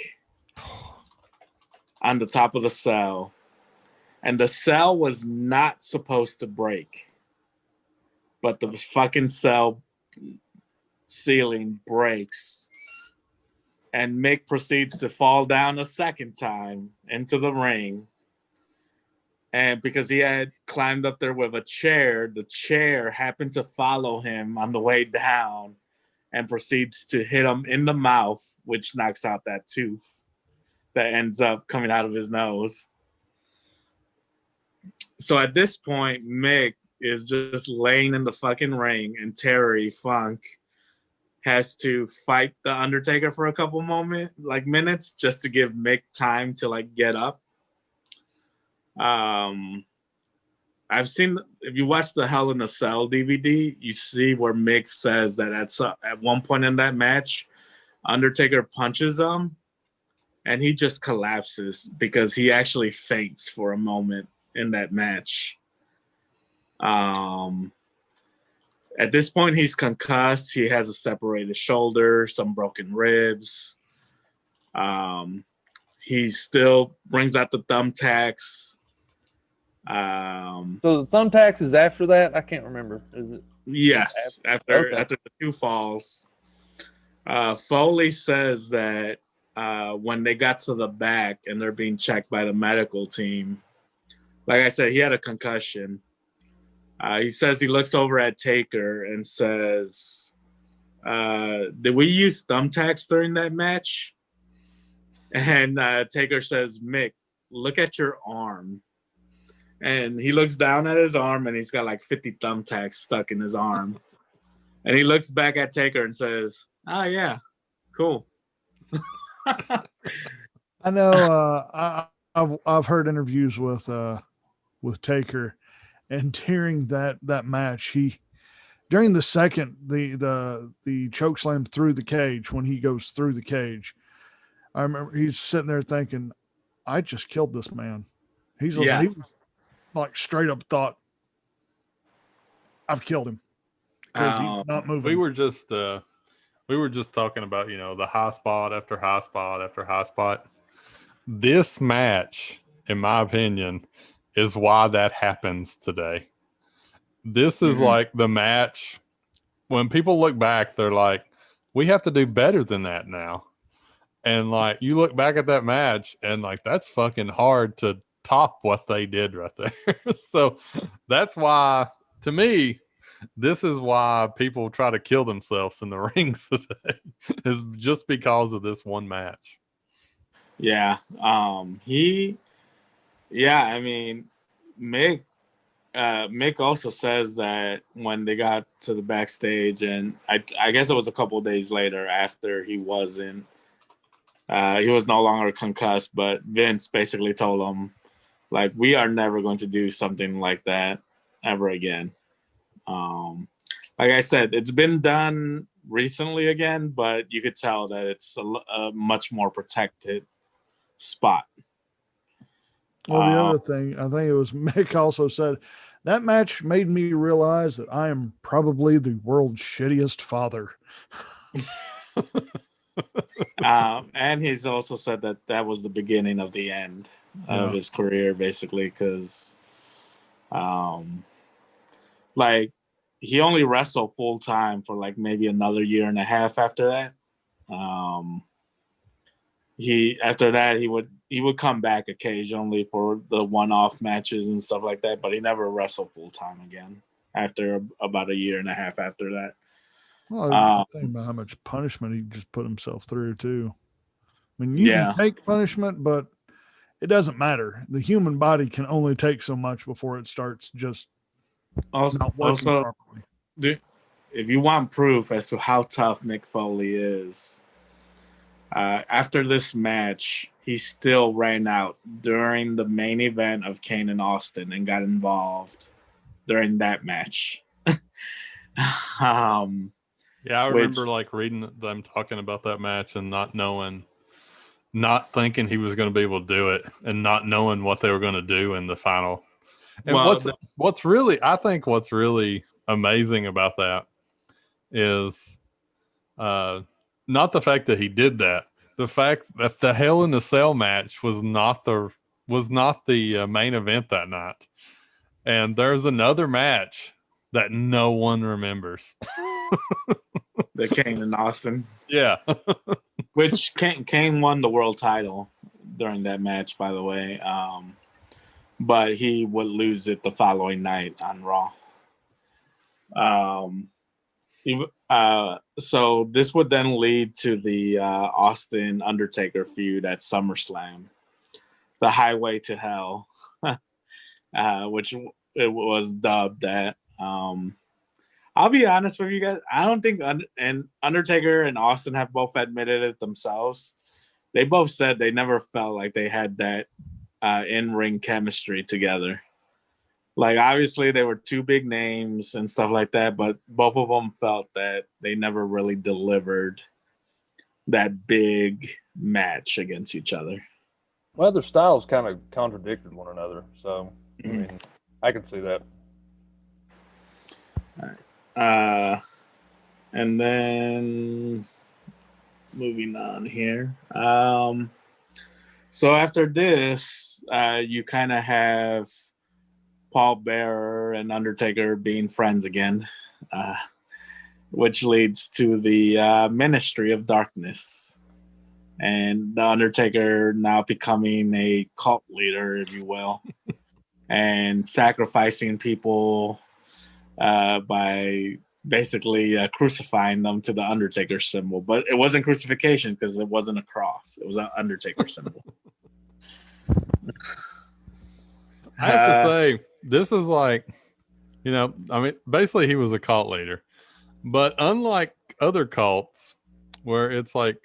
A: on the top of the cell. And the cell was not supposed to break, but the fucking cell ceiling breaks. And Mick proceeds to fall down a second time into the ring. And because he had climbed up there with a chair, the chair happened to follow him on the way down and proceeds to hit him in the mouth, which knocks out that tooth that ends up coming out of his nose. So at this point, Mick is just laying in the fucking ring, and Terry Funk has to fight the Undertaker for a couple minutes just to give Mick time to get up. I've seen, if you watch the Hell in a Cell DVD, you see where Mick says that at one point in that match, Undertaker punches him and he just collapses because he actually faints for a moment in that match. At this point, he's concussed. He has a separated shoulder, some broken ribs. He still brings out the thumbtacks.
D: So the thumbtacks is after that? I can't remember. Is it?
A: Yes, after the two falls. Foley says that when they got to the back and they're being checked by the medical team, like I said, he had a concussion. He says he looks over at Taker and says, did we use thumbtacks during that match? And Taker says, Mick, look at your arm. And he looks down at his arm and he's got like 50 thumbtacks stuck in his arm. And he looks back at Taker and says, oh, yeah, cool.
C: I know I've heard interviews with Taker, and during that match, during the second the choke slam through the cage, when he goes through the cage, I remember he's sitting there thinking, I just killed this man. He was like straight up thought, I've killed him because he's not moving.
B: We were just talking about, the high spot after high spot after high spot. This match, in my opinion, is why that happens today. This is like the match when people look back, they're like, we have to do better than that now. And like, you look back at that match and like, that's fucking hard to top what they did right there. So that's why, to me, this is why people try to kill themselves in the rings today, is just because of this one match.
A: Yeah. I mean, Mick also says that when they got to the backstage, and I guess it was a couple of days later after he was no longer concussed, but Vince basically told him, like, we are never going to do something like that ever again. Like I said, it's been done recently again, but you could tell that it's a much more protected spot.
C: Well, the other thing, I think it was Mick also said, that match made me realize that I am probably the world's shittiest father.
A: And he's also said that was the beginning of the end of his career, basically, because like, he only wrestled full time for like maybe another year and a half after that. After that he would come back occasionally for the one-off matches and stuff like that, but he never wrestled full time again after about a year and a half after that.
C: Well, I think about how much punishment he just put himself through too. I mean, you can take punishment, but it doesn't matter. The human body can only take so much before it starts just not working properly.
A: If you want proof as to how tough Mick Foley is, after this match, he still ran out during the main event of Kane and Austin and got involved during that match.
B: I remember like reading them talking about that match and not thinking he was going to be able to do it, and not knowing what they were going to do in the final. And what's really amazing about that is not the fact that he did that, the fact that the Hell in the Cell match was not the main event that night. And there's another match that no one remembers.
A: The Kane and Austin.
B: Yeah.
A: Which Kane won the world title during that match, by the way. But he would lose it the following night on Raw. So this would then lead to the Austin Undertaker feud at SummerSlam, the Highway to Hell, which it was dubbed that. I'll be honest with you guys. I don't think and Undertaker and Austin have both admitted it themselves. They both said they never felt like they had that in-ring chemistry together. Like, obviously they were two big names and stuff like that, but both of them felt that they never really delivered that big match against each other.
D: Well, their styles kind of contradicted one another, so I mean, I can see that.
A: All right. And then moving on here. So after this, you kind of have Paul Bearer and Undertaker being friends again. which leads to the Ministry of Darkness. And the Undertaker now becoming a cult leader, if you will, and sacrificing people by basically crucifying them to the Undertaker symbol. But it wasn't crucifixion because it wasn't a cross. It was an Undertaker symbol.
B: I have to say, this is like, basically he was a cult leader. But unlike other cults where it's like,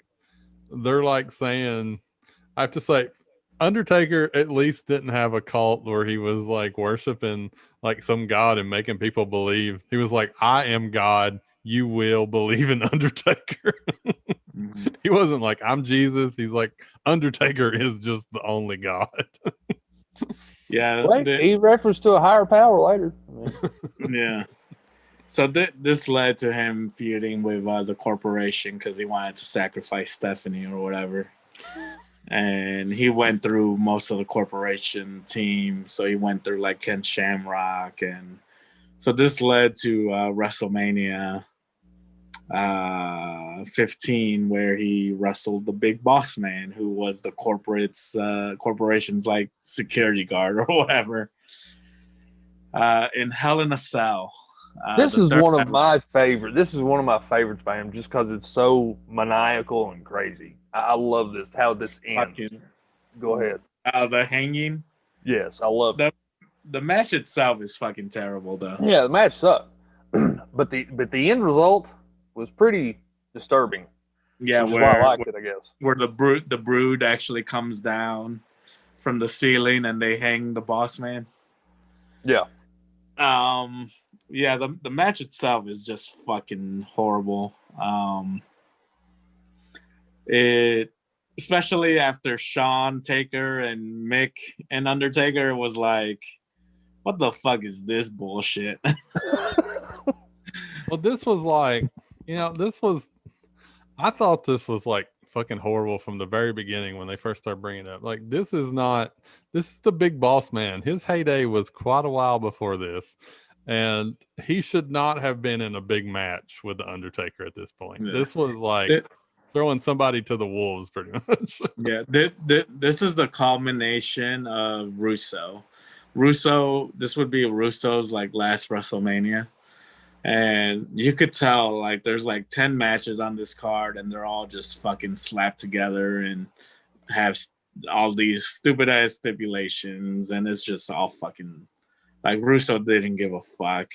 B: they're like saying, I have to say, Undertaker at least didn't have a cult where he was like worshiping like some god and making people believe. He was like, I am God, you will believe in Undertaker. Mm-hmm. He wasn't like, I'm Jesus. He's like, Undertaker is just the only God.
A: Yeah.
D: He referenced to a higher power later.
A: Yeah. So this led to him feuding with the corporation because he wanted to sacrifice Stephanie or whatever. And he went through most of the corporation team. So he went through like Ken Shamrock. And so this led to WrestleMania 15, where he wrestled the Big Boss Man, who was the corporation's like security guard or whatever, in Hell in a Cell.
D: This is one of my favorites. This is one of my favorites by him, just because it's so maniacal and crazy. I love this. How this ends. Go ahead.
A: The hanging.
D: Yes, I love it.
A: The match itself is fucking terrible, though.
D: Yeah, the match sucked, but the end result was pretty disturbing.
A: Yeah,
D: where I liked it, I guess.
A: Where the brood actually comes down from the ceiling and they hang the Boss Man.
D: Yeah.
A: Yeah, the match itself is just fucking horrible. It, especially after Shawn, Taker, and Mick and Undertaker, was like, what the fuck is this bullshit?
B: Well, this was like, I thought this was like fucking horrible from the very beginning when they first started bringing it up. Like, this is the Big Boss Man. His heyday was quite a while before this. And he should not have been in a big match with the Undertaker at this point. Yeah. This was like throwing somebody to the wolves, pretty much.
A: Yeah, this is the culmination of Russo. This would be Russo's like last WrestleMania. And you could tell like there's like 10 matches on this card and they're all just fucking slapped together and have all these stupid ass stipulations. And it's just all fucking... Like Russo didn't give a fuck.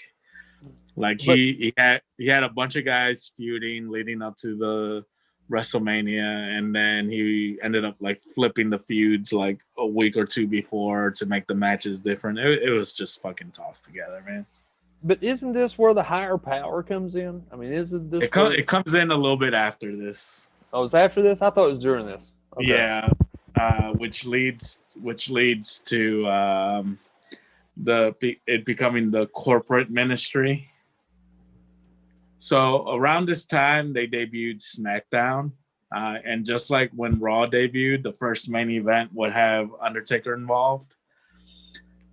A: Like he had a bunch of guys feuding leading up to the WrestleMania, and then he ended up like flipping the feuds like a week or two before to make the matches different. It was just fucking tossed together, man.
D: But isn't this where the higher power comes in? I mean, isn't this?
A: It comes in a little bit after this.
D: Oh, it's after this? I thought it was during this.
A: Okay. Yeah, which leads to it becoming the corporate ministry. So around this time, they debuted SmackDown, and just like when Raw debuted, the first main event would have Undertaker involved.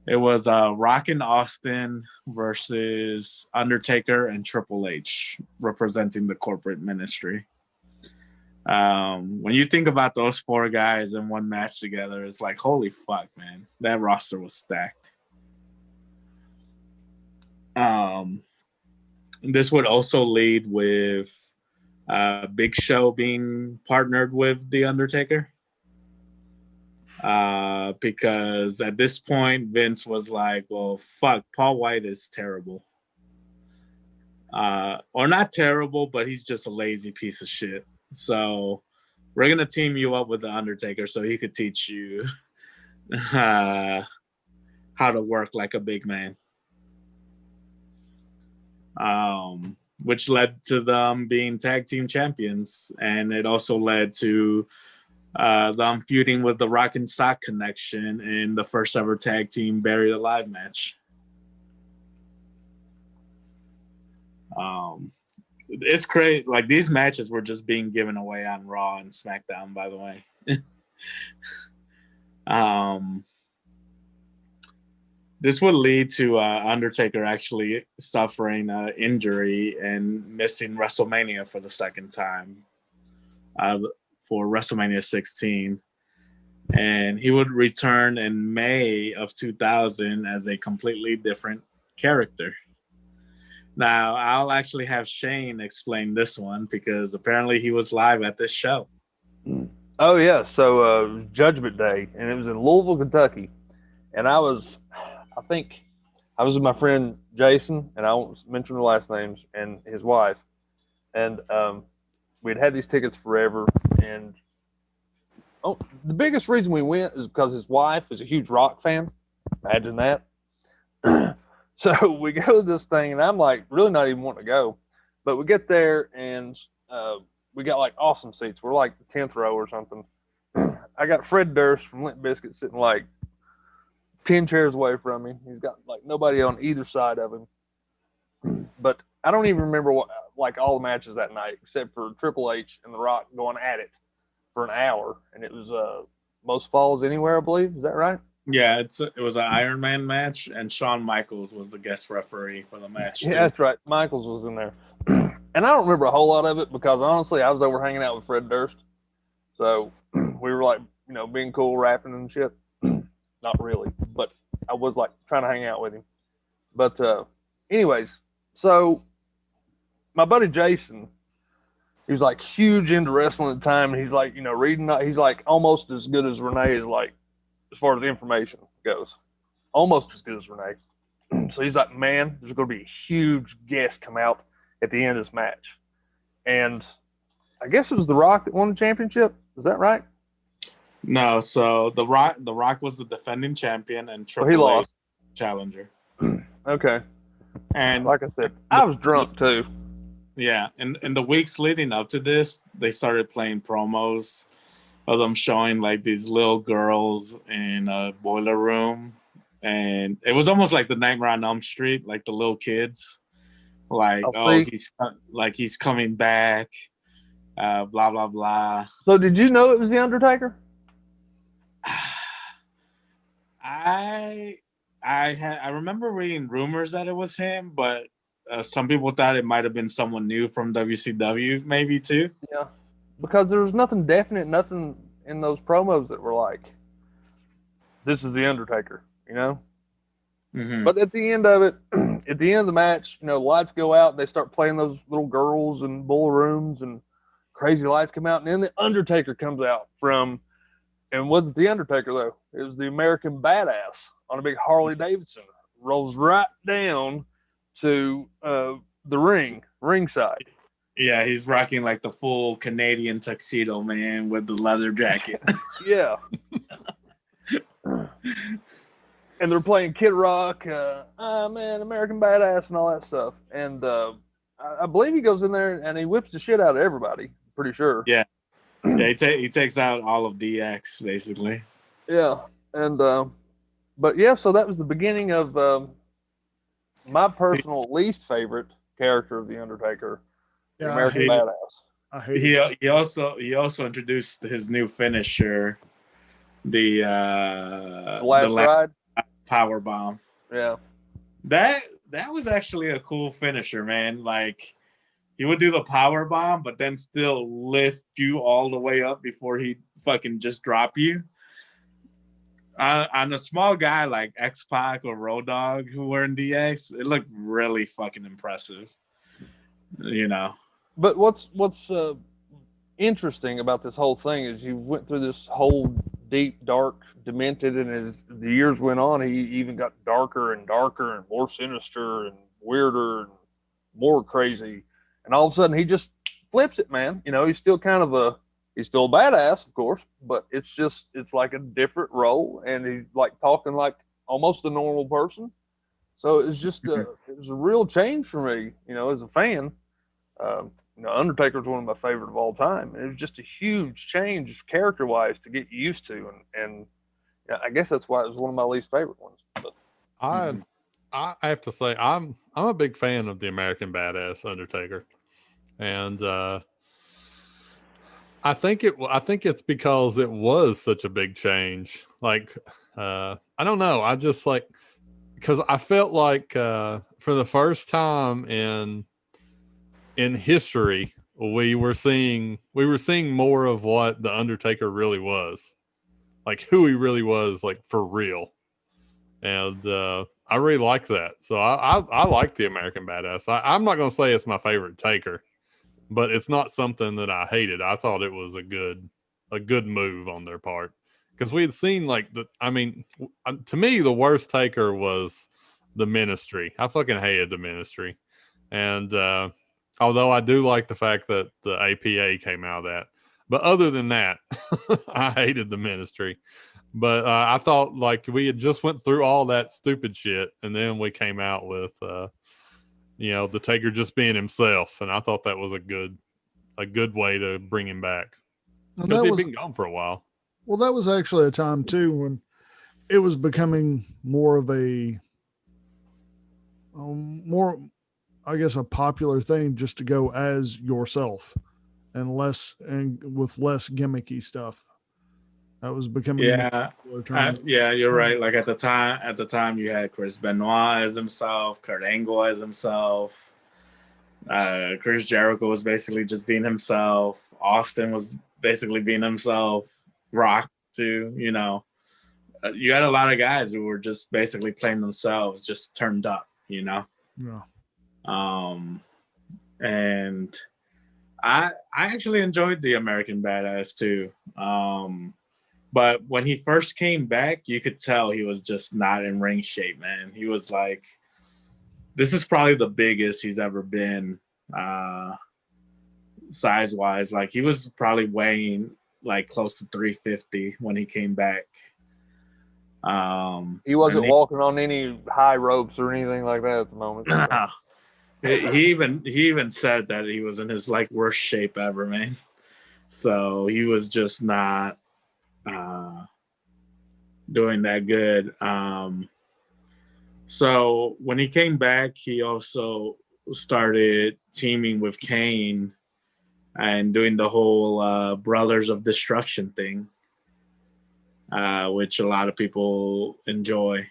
A: It was Rock and Austin versus Undertaker and Triple H, representing the corporate ministry. When you think about those four guys in one match together, it's like, holy fuck, man, that roster was stacked. This would also lead with Big Show being partnered with The Undertaker. Because at this point, Vince was like, well, fuck, Paul White is terrible. Or not terrible, but he's just a lazy piece of shit. So we're going to team you up with The Undertaker so he could teach you how to work like a big man. Which led to them being tag team champions. And it also led to them feuding with the Rock and Sock Connection in the first ever tag team Buried Alive match. It's great. Like, these matches were just being given away on Raw and SmackDown, by the way. This would lead to Undertaker actually suffering injury and missing WrestleMania for the second time for WrestleMania 16. And he would return in May of 2000 as a completely different character. Now, I'll actually have Shane explain this one because apparently he was live at this show.
D: Oh, yeah. So Judgment Day, and it was in Louisville, Kentucky. And I was with my friend Jason, and I won't mention the last names, and his wife. And we'd had these tickets forever. And the biggest reason we went is because his wife is a huge rock fan. Imagine that. So we go to this thing, and I'm like really not even wanting to go. But we get there, and we got like awesome seats. We're like the 10th row or something. I got Fred Durst from Limp Bizkit sitting like 10 chairs away from me. He's got like nobody on either side of him. But I don't even remember what like all the matches that night except for Triple H and The Rock going at it for an hour, and it was Most Falls Anywhere, I believe. Is that right?
A: Yeah, it was an Iron Man match, and Shawn Michaels was the guest referee for the match.
D: Yeah, that's right. Michaels was in there. And I don't remember a whole lot of it because honestly, I was over hanging out with Fred Durst. So we were like, being cool, rapping and shit. Not really, but I was like trying to hang out with him. But anyways, so my buddy Jason, he was like huge into wrestling at the time, and he's like, reading. He's like almost as good as Rene is like, as far as the information goes, almost as good as Rene. So he's like, man, there's going to be a huge guest come out at the end of this match, and I guess it was The Rock that won the championship. Is that right?
A: No, so the Rock was the defending champion and Triple
D: he lost.
A: H challenger.
D: Okay.
A: And
D: like I said, I was drunk too.
A: Yeah, in the weeks leading up to this, they started playing promos of them showing like these little girls in a boiler room, and it was almost like the Nightmare on Elm Street, like the little kids, like he's coming back, blah blah blah.
D: So did you know it was the Undertaker?
A: I remember reading rumors that it was him, but some people thought it might have been someone new from WCW, maybe too.
D: Yeah, because there was nothing definite, nothing in those promos that were like, "This is the Undertaker,"
A: Mm-hmm.
D: But at the end of it, at the end of the match, lights go out. And they start playing those little girls in boiler rooms, and crazy lights come out, and then the Undertaker comes out from. And it wasn't the Undertaker, though. It was the American Badass on a big Harley Davidson. Rolls right down to the ringside.
A: Yeah, he's rocking like the full Canadian tuxedo, man, with the leather jacket.
D: Yeah. And they're playing Kid Rock, American Badass and all that stuff. And I believe he goes in there and he whips the shit out of everybody, pretty sure.
A: Yeah. Yeah, he takes out all of DX basically.
D: Yeah, and but yeah, so that was the beginning of my personal least favorite character of the Undertaker, the American Badass.
C: I hate
A: he also introduced his new finisher, the
D: last ride
A: power bomb.
D: Yeah,
A: that was actually a cool finisher, man. Like. He would do the power bomb, but then still lift you all the way up before he fucking just drop you. On a small guy like X-Pac or Road Dogg who were in DX, it looked really fucking impressive.
D: But what's interesting about this whole thing is you went through this whole deep, dark, demented, and as the years went on, he even got darker and darker and more sinister and weirder and more crazy. And all of a sudden, he just flips it, man. He's still he's still a badass, of course, but it's like a different role, and he's like talking like almost a normal person. So it was just it was a real change for me, as a fan. Undertaker is one of my favorite of all time. It was just a huge change character-wise to get used to, and I guess that's why it was one of my least favorite ones. But
B: I have to say I'm a big fan of the American Badass Undertaker. And I think it's because it was such a big change. Like I don't know. I just like because I felt like for the first time in history, we were seeing more of what the Undertaker really was, like who he really was, like for real. And I really like that. So I like the American Badass. I'm not going to say it's my favorite Taker, but it's not something that I hated. I thought it was a good move on their part, because we had seen like to me the worst Taker was the Ministry. I fucking hated the Ministry, and although I do like the fact that the APA came out of that, but other than that, I hated the Ministry. But I thought like we had just went through all that stupid shit, and then we came out with the Taker just being himself, and I thought that was a good way to bring him back, because he'd been gone for a while.
C: Well, that was actually a time too when it was becoming more of a I guess a popular thing just to go as yourself and with less gimmicky stuff. That was becoming
A: you're right. Like at the time you had Chris Benoit as himself, Kurt Angle as himself, Chris Jericho was basically just being himself, Austin was basically being himself, Rock too, you had a lot of guys who were just basically playing themselves, just turned up,
C: Yeah.
A: And I actually enjoyed the American Badass too. But when he first came back, you could tell he was just not in ring shape, man. He was like, this is probably the biggest he's ever been, size-wise. Like, he was probably weighing like close to 350 when he came back.
D: He wasn't walking on any high ropes or anything like that at the moment.
A: He even said that he was in his like worst shape ever, man. So he was just not doing that good. So when he came back, he also started teaming with Kane and doing the whole Brothers of Destruction thing, which a lot of people enjoy.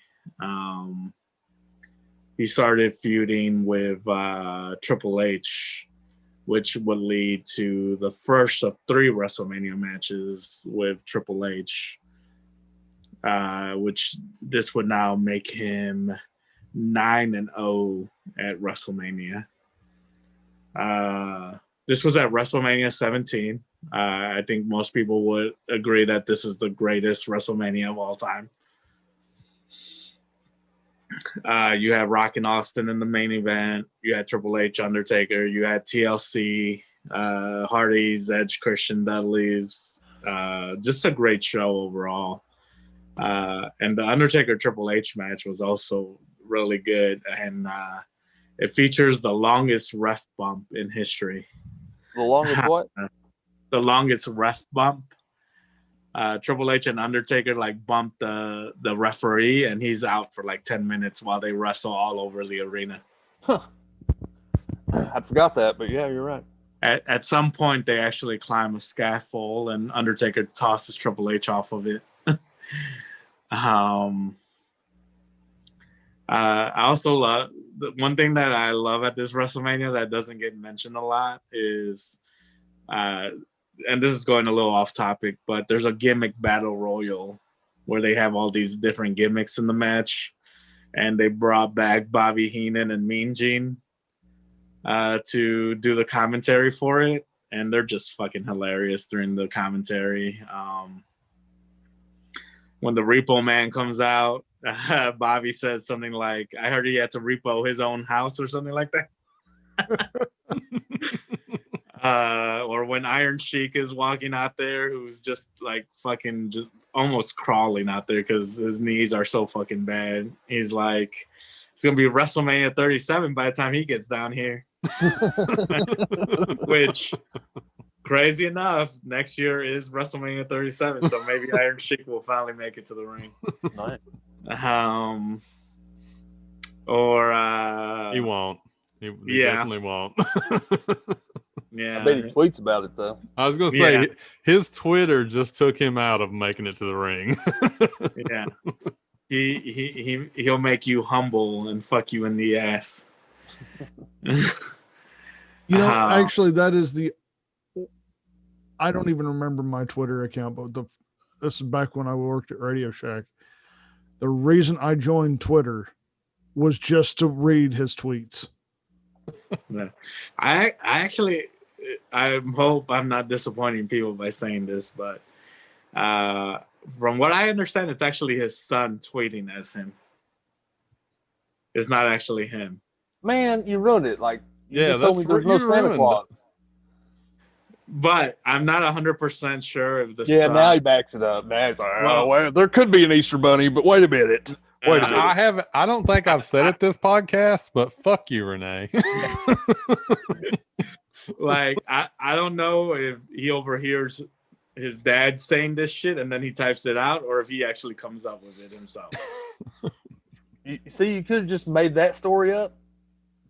A: He started feuding with Triple H, which would lead to the first of 3 WrestleMania matches with Triple H, which this would now make him 9-0 at WrestleMania. This was at WrestleMania 17. I think most people would agree that this is the greatest WrestleMania of all time. You had Rock and Austin in the main event. You had Triple H, Undertaker. You had TLC, Hardy's, Edge, Christian, Dudley's. Just a great show overall. And the Undertaker Triple H match was also really good. And it features the longest ref bump in history.
D: The longest what?
A: The longest ref bump. Triple H and Undertaker like bumped the referee, and he's out for like 10 minutes while they wrestle all over the arena.
D: Huh. I forgot that, but yeah, you're right.
A: At some point, they actually climb a scaffold, and Undertaker tosses Triple H off of it. I also love one thing that I love at this WrestleMania that doesn't get mentioned a lot is, and this is going a little off topic, but there's a gimmick battle royal where they have all these different gimmicks in the match, and they brought back Bobby Heenan and Mean Gene to do the commentary for it, and they're just fucking hilarious during the commentary. When the Repo Man comes out, Bobby says something like, I heard he had to repo his own house or something like that. Or when Iron Sheik is walking out there, who's just like fucking just almost crawling out there because his knees are so fucking bad. He's like, it's going to be WrestleMania 37 by the time he gets down here. Which, crazy enough, next year is WrestleMania 37, so maybe Iron Sheik will finally make it to the ring.
D: Nice.
A: Or
B: he won't. He definitely won't.
A: Yeah,
D: I bet he tweets about it though.
B: I was gonna say his Twitter just took him out of making it to the ring.
A: Yeah. he'll make you humble and fuck you in the ass.
C: Actually, that is I don't even remember my Twitter account, but this is back when I worked at Radio Shack. The reason I joined Twitter was just to read his tweets.
A: I hope I'm not disappointing people by saying this, but from what I understand, it's actually his son tweeting as him. It's not actually him.
D: Man, you ruined it. Like,
B: yeah,
D: told me there's no Santa Claus.
A: But I'm not 100% sure if the son...
D: now he backs it up. Now he's like, well, there could be an Easter bunny, but wait a minute.
B: I don't think I've said it this podcast, but fuck you, Rene.
A: Like, I don't know if he overhears his dad saying this shit and then he types it out, or if he actually comes up with it himself.
D: You see, you could have just made that story up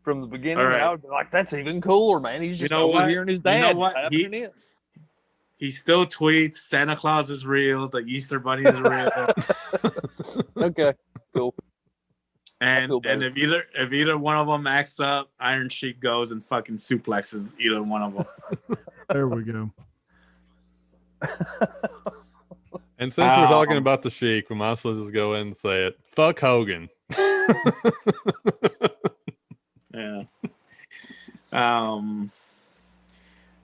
D: from the beginning. Right. I would be like, that's even cooler, man. He's just overhearing his dad.
A: You know what? He still tweets, Santa Claus is real, the Easter Bunny is real.
D: Okay, cool.
A: And if either one of them acts up, Iron Sheik goes and fucking suplexes either one of them.
C: There we go.
B: And since we're talking about the Sheik, we might as well just go in and say it. Fuck Hogan.
A: Yeah. All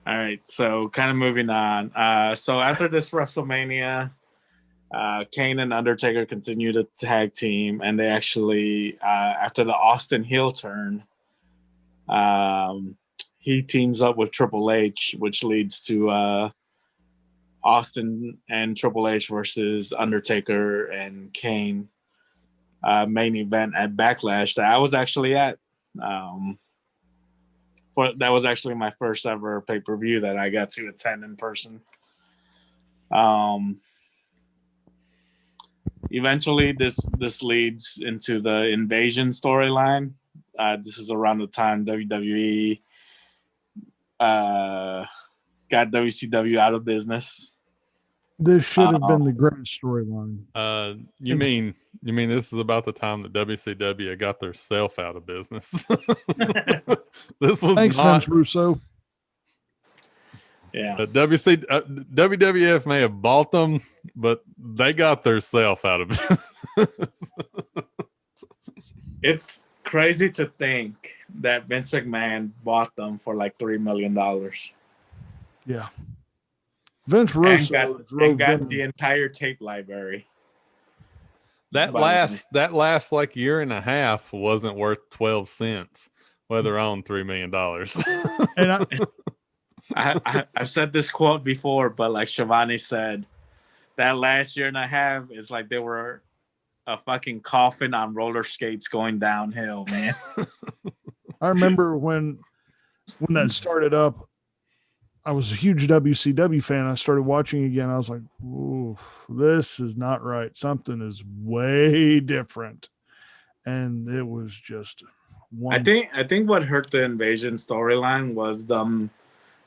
A: right. So kind of moving on. So after this WrestleMania, Kane and Undertaker continue to tag team, and they actually, after the Austin heel turn, he teams up with Triple H, which leads to Austin and Triple H versus Undertaker and Kane main event at Backlash that I was actually at. That was actually my first ever pay-per-view that I got to attend in person. Eventually, this leads into the Invasion storyline. This is around the time WWE got WCW out of business.
C: This should have been the greatest storyline.
B: You mean this is about the time that WCW got their self out of business? This was
C: Thanks, Vince Russo.
A: Yeah.
B: WWF may have bought them, but they got their self out of business.
A: It's crazy to think that Vince McMahon bought them for like $3 million.
C: Yeah. Vince Russo
A: got the entire tape library.
B: That last like year and a half wasn't worth 12 cents, whether on $3 million.
A: And I've said this quote before, but like Shivani said, that last year and a half is like they were a fucking coffin on roller skates going downhill, man.
C: I remember when that started up, I was a huge WCW fan. I started watching again. I was like, ooh, this is not right. Something is way different. And it was just one.
A: I think what hurt the Invasion storyline was them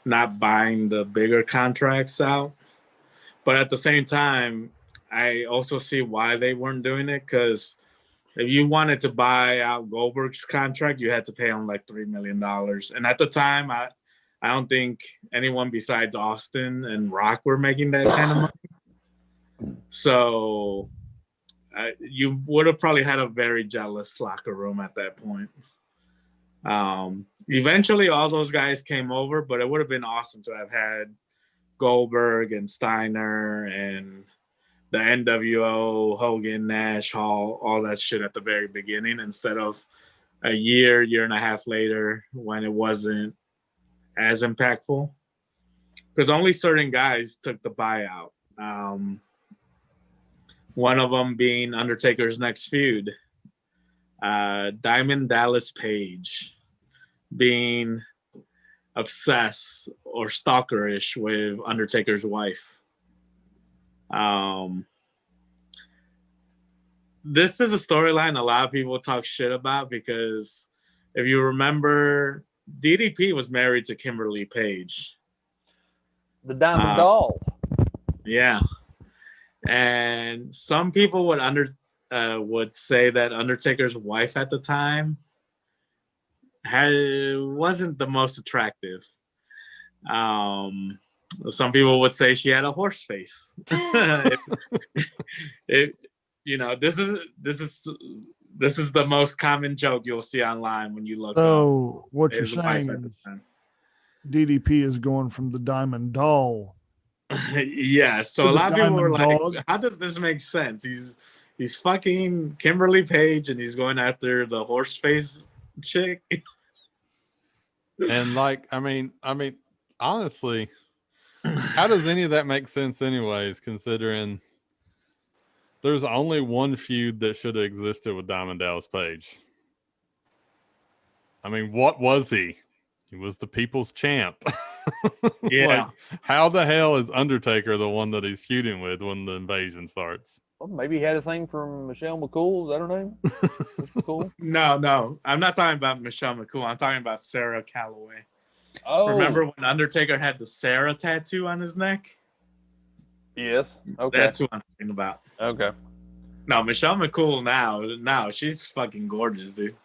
A: not buying the bigger contracts out. But at the same time, I also see why they weren't doing it, because if you wanted to buy out Goldberg's contract, you had to pay him like $3 million. And at the time, I don't think anyone besides Austin and Rock were making that kind of money. So you would have probably had a very jealous locker room at that point. Eventually, all those guys came over, but it would have been awesome to have had Goldberg and Steiner and the NWO, Hogan, Nash, Hall, all that shit at the very beginning, instead of a year and a half later when it wasn't as impactful, because only certain guys took the buyout. One of them being Undertaker's next feud, Diamond Dallas Page, being obsessed or stalkerish with Undertaker's wife. This is a storyline a lot of people talk shit about, because if you remember, DDP was married to Kimberly Page,
D: the Diamond Doll.
A: Yeah, and some people would would say that Undertaker's wife at the time wasn't the most attractive. Some people would say she had a horse face. This is the most common joke you'll see online when you look.
C: Oh, what you're saying is DDP is going from the Diamond Doll.
A: Yeah, so a lot of people were like, "How does this make sense?" He's fucking Kimberly Page, and he's going after the horse face chick.
B: And I mean, honestly, how does any of that make sense, anyways? Considering there's only one feud that should have existed with Diamond Dallas Page. I mean, what was he? He was the people's champ.
A: Yeah.
B: How the hell is Undertaker the one that he's feuding with when the invasion starts?
D: Well, maybe he had a thing from Michelle McCool. Is that her name? McCool?
A: No. I'm not talking about Michelle McCool. I'm talking about Sarah Calaway.
D: Oh.
A: Remember when Undertaker had the Sarah tattoo on his neck?
D: Yes. Okay.
A: That's who I'm talking about.
D: Okay.
A: No, Michelle McCool now she's fucking gorgeous, dude.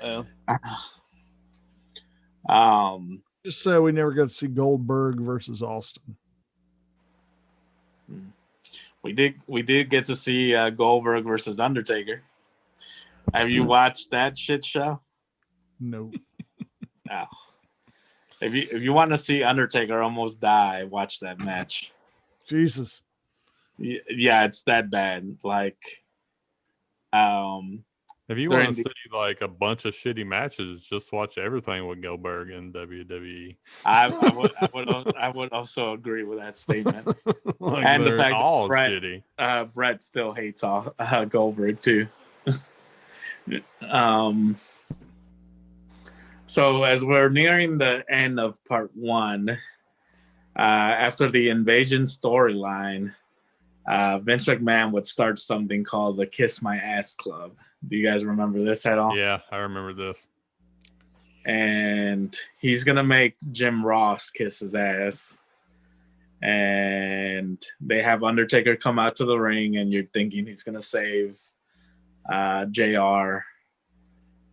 D: Yeah.
C: Just say we never got to see Goldberg versus Austin.
A: We did get to see Goldberg versus Undertaker. Have you watched that shit show?
C: No.
A: No. If you want to see Undertaker almost die, watch that match.
C: Jesus.
A: Yeah, it's that bad.
B: If you want to see a bunch of shitty matches, just watch everything with Goldberg in WWE.
A: I would also agree with that statement. And the fact that Brett still hates Goldberg too. So as we're nearing the end of part 1, after the invasion storyline, Vince McMahon would start something called the Kiss My Ass Club. Do you guys remember this at all?
B: Yeah, I remember this.
A: And he's going to make Jim Ross kiss his ass. And they have Undertaker come out to the ring, and you're thinking he's going to save JR.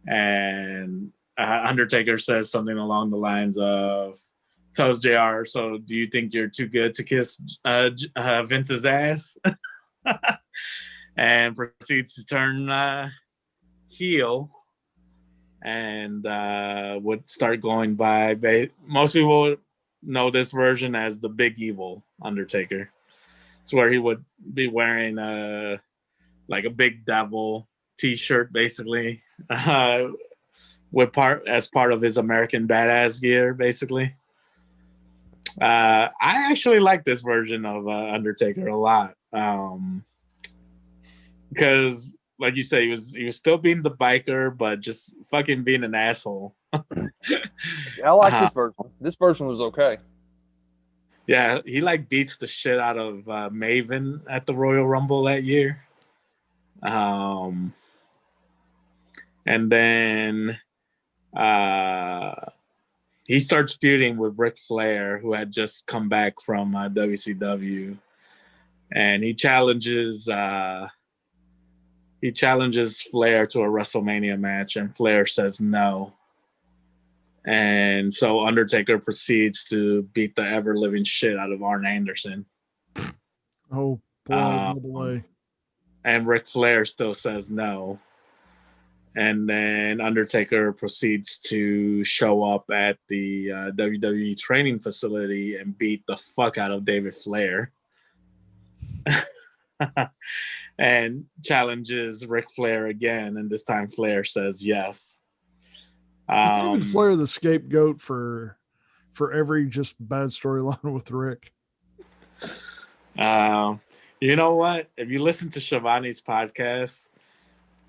A: And Undertaker says something along the lines of, tells JR, "So do you think you're too good to kiss Vince's ass?" And proceeds to turn heel and would start going by. Most people know this version as the Big Evil Undertaker. It's where he would be wearing a big devil t-shirt, basically, as part of his American Badass gear, basically. I actually like this version of Undertaker a lot. Because, like you say, he was still being the biker, but just fucking being an asshole.
D: I like this version. This version was okay.
A: Yeah, he beats the shit out of Maven at the Royal Rumble that year. And then he starts feuding with Ric Flair, who had just come back from WCW, and he challenges Flair to a WrestleMania match, and Flair says no. And so Undertaker proceeds to beat the ever-living shit out of Arn Anderson.
C: Oh, boy.
A: And Ric Flair still says no. And then Undertaker proceeds to show up at the WWE training facility and beat the fuck out of David Flair. And challenges Ric Flair again, and this time Flair says yes.
C: David Flair the scapegoat for every just bad storyline with Rick.
A: You know what? If you listen to Shivani's podcast,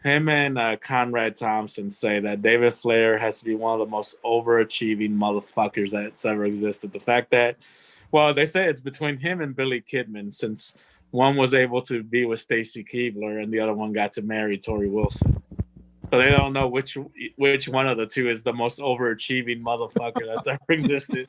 A: him and Conrad Thompson say that David Flair has to be one of the most overachieving motherfuckers that's ever existed. The fact that, well, they say it's between him and Billy Kidman, since one was able to be with Stacy Keibler and the other one got to marry Tori Wilson. So they don't know which one of the two is the most overachieving motherfucker that's ever existed.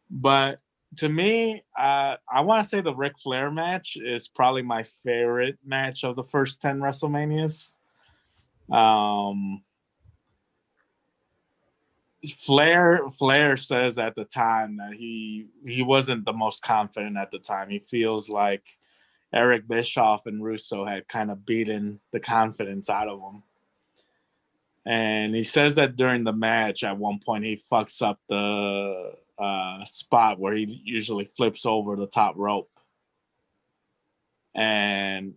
A: But to me, I want to say the Ric Flair match is probably my favorite match of the first 10 WrestleManias. Flair says at the time that he wasn't the most confident at the time. He feels like Eric Bischoff and Russo had kind of beaten the confidence out of him. And he says that during the match, at one point, he fucks up the spot where he usually flips over the top rope. And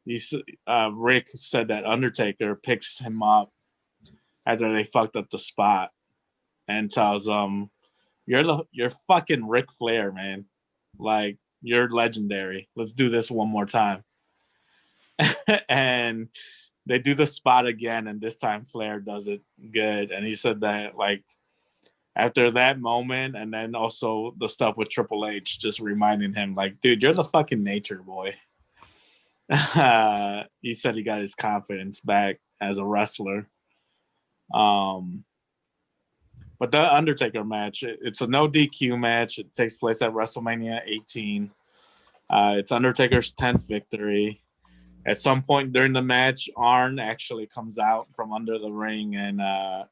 A: Rick said that Undertaker picks him up after they fucked up the spot and tells him, you're fucking Ric Flair, man. Like, you're legendary. Let's do this one more time. And they do the spot again, and this time Flair does it good. And he said that, like, after that moment, and then also the stuff with Triple H, just reminding him, like, dude, you're the fucking nature boy. He said he got his confidence back as a wrestler. But the Undertaker match, it's a no DQ match. It takes place at WrestleMania 18. It's Undertaker's 10th victory. At some point during the match, Arn actually comes out from under the ring and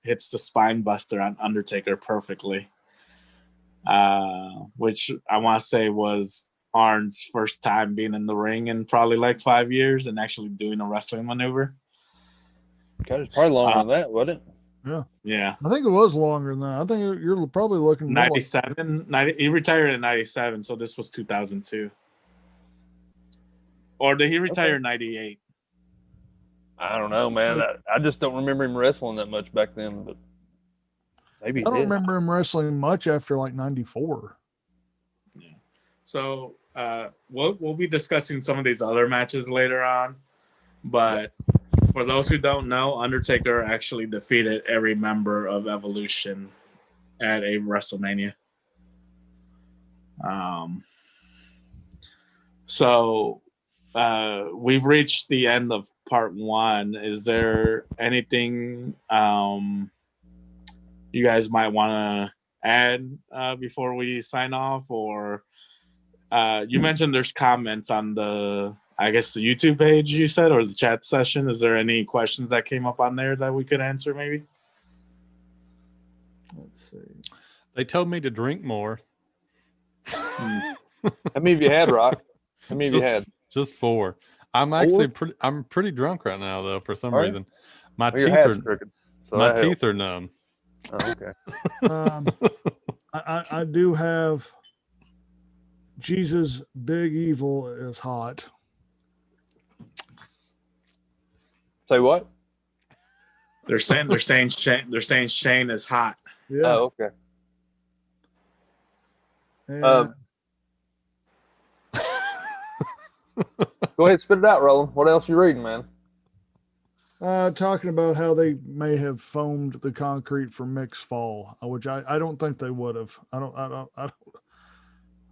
A: hits the spine buster on Undertaker perfectly, which I want to say was Arn's first time being in the ring in probably like 5 years and actually doing a wrestling maneuver.
D: God, it's probably longer than that, wasn't it?
A: Yeah.
C: I think it was longer than that. I think you're probably looking
A: 97. He retired in 97, so this was 2002. Or did he retire in 98?
D: I don't know, man. I just don't remember him wrestling that much back then, but maybe he
C: I don't
D: did.
C: remember him wrestling much after like 94.
A: Yeah. So we'll be discussing some of these other matches later on, but for those who don't know, Undertaker actually defeated every member of Evolution at a WrestleMania. So we've reached the end of part one. Is there anything you guys might want to add before we sign off? Or you mentioned there's comments on the YouTube page, you said, or the chat session. Is there any questions that came up on there that we could answer maybe?
C: Let's see.
B: They told me to drink more.
D: How many of you had, Rock? How many of you had?
B: Just 4. I'm actually pretty drunk right now, though, for some reason. My teeth are numb.
D: Oh, okay.
C: I do have Jesus Big Evil is hot.
D: Say what?
A: They're saying Shane is hot.
C: Yeah.
D: Oh, okay.
C: And,
D: go ahead, spit it out, Roland. What else you reading, man?
C: talking about how they may have foamed the concrete for Mick's fall, which I don't think they would have. I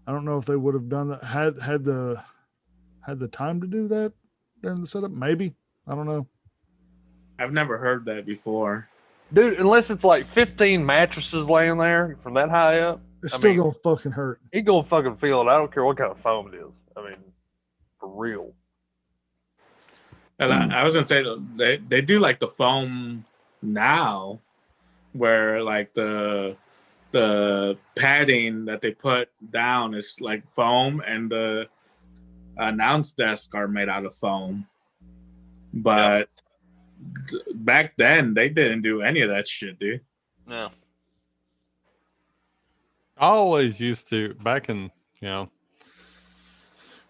C: don't know if they would have done that had the time to do that during the setup. Maybe, I don't know.
A: I've never heard that before,
D: dude. Unless it's like 15 mattresses laying there from that high up,
C: it's still gonna fucking hurt.
D: He's gonna fucking feel it. I don't care what kind of foam it is. I mean, for real.
A: And I was gonna say they do like the foam now, where like the padding that they put down is like foam, and the announce desk are made out of foam. But back then they didn't do any of that shit, dude.
D: No.
B: I always used to back in the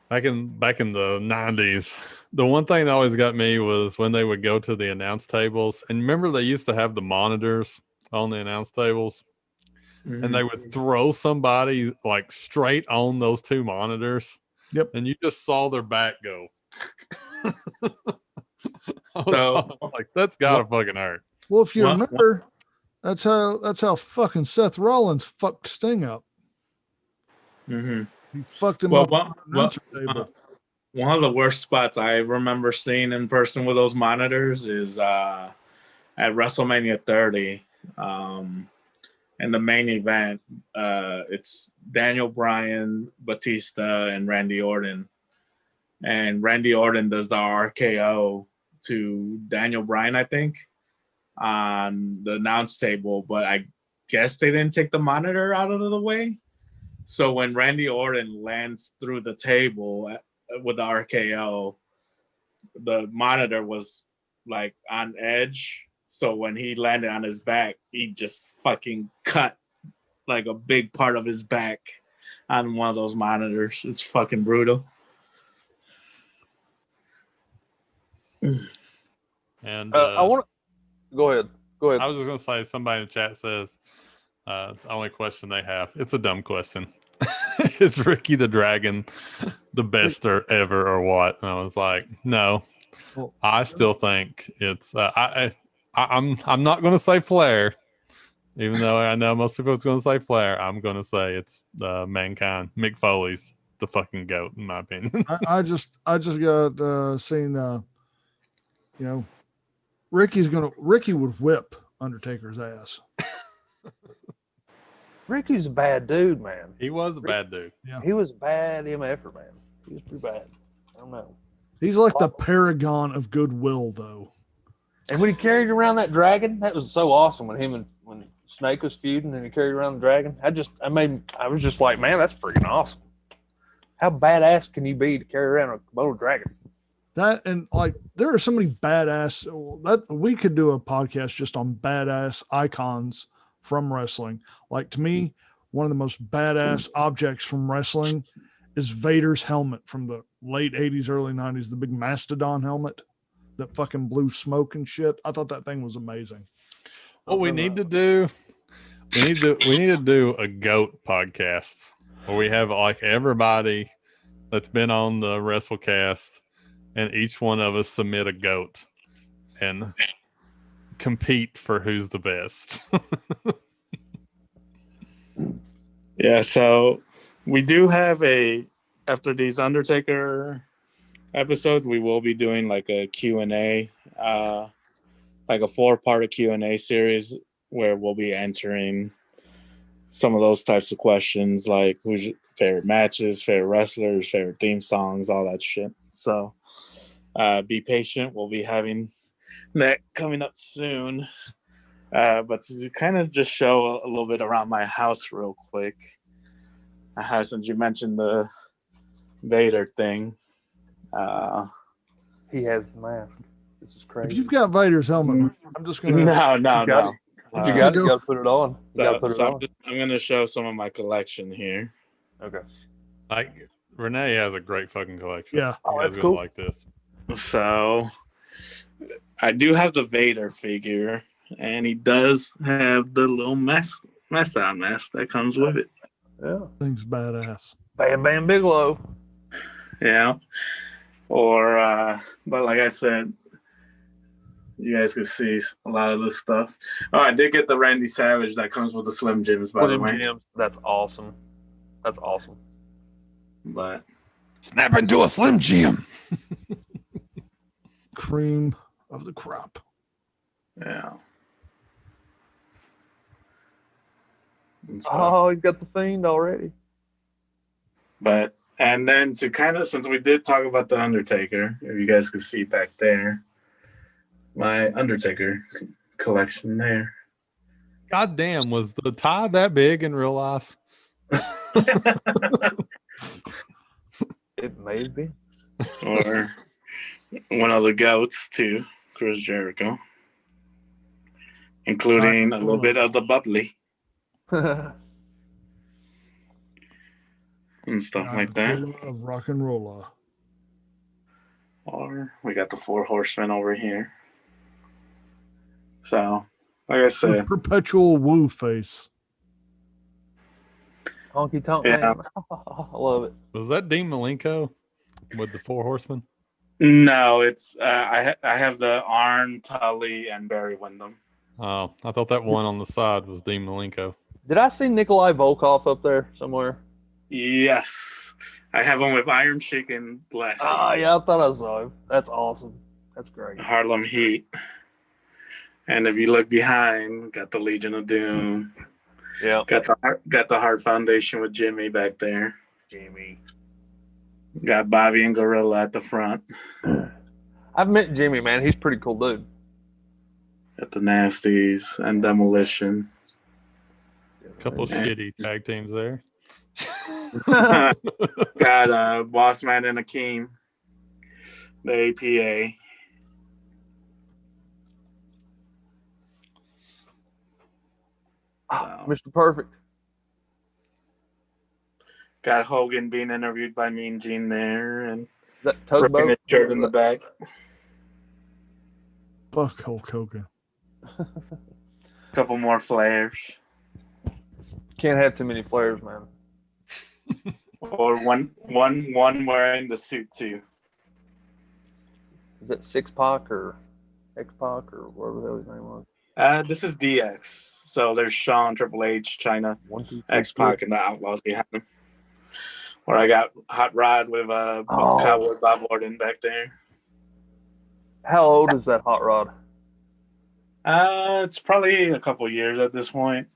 B: 90s. The one thing that always got me was when they would go to the announce tables, and remember they used to have the monitors on the announce tables, and they would throw somebody like straight on those two monitors.
C: Yep.
B: And you just saw their back go. I was like, that's gotta fucking hurt.
C: Well, if you remember, that's how fucking Seth Rollins fucked Sting up.
A: Mm-hmm.
C: He fucked him up on the announcer table.
A: One of the worst spots I remember seeing in person with those monitors is at WrestleMania 30. And in the main event, it's Daniel Bryan, Batista, and Randy Orton. And Randy Orton does the RKO to Daniel Bryan, I think, on the announce table, but I guess they didn't take the monitor out of the way. So when Randy Orton lands through the table with the RKO, the monitor was like on edge. So when he landed on his back, he just fucking cut like a big part of his back on one of those monitors. It's fucking brutal.
B: And
D: I want to go ahead. Go ahead.
B: I was just gonna say, somebody in the chat says the only question they have. It's a dumb question. Is Ricky the Dragon the best ever or what? And I was like, no.
C: Well,
B: I still think it's. I'm not gonna say Flair, even though I know most people are going to say Flair. I'm going to say it's Mankind. Mick Foley's the fucking GOAT, in my opinion.
C: I just got seen. You know, Ricky would whip Undertaker's ass.
D: Ricky's a bad dude, man.
B: He was a bad dude.
C: Yeah,
D: He was a bad MFer, man. He was pretty bad. I don't know.
C: he's like the paragon of goodwill, though.
D: And when he carried around that dragon, that was so awesome. When Snake was feuding and he carried around the dragon, I was just like, man, that's freaking awesome. How badass can you be to carry around a Komodo dragon?
C: That, and like there are so many badass that we could do a podcast just on badass icons from wrestling. Like, to me, one of the most badass objects from wrestling is Vader's helmet from the late 80s, early 90s, the big Mastodon helmet that fucking blew smoke and shit. I thought that thing was amazing.
B: What we need to do, we need to do a GOAT podcast where we have like everybody that's been on the WrestleCast, and each one of us submit a GOAT and compete for who's the best.
A: Yeah, so we do have after these Undertaker episodes, we will be doing like a Q&A, like a 4-part Q&A series where we'll be answering some of those types of questions, like who's your favorite matches, favorite wrestlers, favorite theme songs, all that shit. So be patient. We'll be having that coming up soon. But to kind of just show a little bit around my house real quick, since you mentioned the Vader thing.
D: He has the mask. This is crazy.
C: If you've got Vader's helmet, I'm just gonna.
A: No.
D: You got it. You got to put it on.
A: I'm going to show some of my collection here.
D: Okay.
B: Like, Rene has a great fucking collection.
C: Yeah.
B: You guys
D: that's
B: gonna
D: cool.
B: like this.
A: So I do have the Vader figure, and he does have the little mask that comes with it.
D: Yeah.
C: Thing's badass.
D: Bam Bam Bigelow.
A: Yeah. Or, but like I said, you guys can see a lot of this stuff. Oh, I did get the Randy Savage that comes with the Slim Jims, by the way.
D: Jims. That's awesome. That's awesome.
A: But
B: Snap into a Slim Jim.
C: Cream of the crop.
A: yeah.
D: Oh, he's got the Fiend already.
A: But and then to kind of, since we did talk about the Undertaker, if you guys could see back there, my Undertaker collection there.
B: God damn, was the tie that big in real life?
D: It may be.
A: Or one of the GOATs too, Chris Jericho, including a little bit of the bubbly and stuff like that.
C: Of rock and roller.
A: Or we got the 4 Horsemen over here. So, like I said,
C: Perpetual woo face.
D: Honky Tonk
A: Yeah.
D: Man. I love it.
B: Was that Dean Malenko with the 4 Horsemen?
A: no, it's I have the Arn, Tully, and Barry Windham.
B: Oh, I thought that one on the side was Dean Malenko.
D: Did I see Nikolai Volkov up there somewhere?
A: Yes, I have one with Iron Sheik and Lassie.
D: Oh, yeah, I thought I saw him. That's awesome. That's great.
A: Harlem Heat. And if you look behind, got the Legion of Doom.
D: Yeah.
A: Got the Heart Foundation with Jimmy back there.
D: Jimmy.
A: Got Bobby and Gorilla at the front.
D: I've met Jimmy, man. He's a pretty cool dude.
A: Got the Nasties and Demolition.
B: Couple shitty tag teams there.
A: Got Boss Man and Akeem. The APA.
D: Mr. Perfect.
A: Got Hogan being interviewed by Mean Gene there, and
D: Is that Tugboat?
A: his shirt in the back.
C: Fuck Hulk Hogan.
A: Couple more flares.
D: Can't have too many flares, man.
A: Or one wearing the suit too.
D: Is that Six-Pac or X-Pac or whatever the hell his name was?
A: This is DX. So there's Shawn, Triple H, China, X-Pac, and the Outlaws behind them. Or I got Hot Rod with Cowboy Bob Orton back there.
D: How old is that Hot Rod?
A: It's probably a couple years at this point.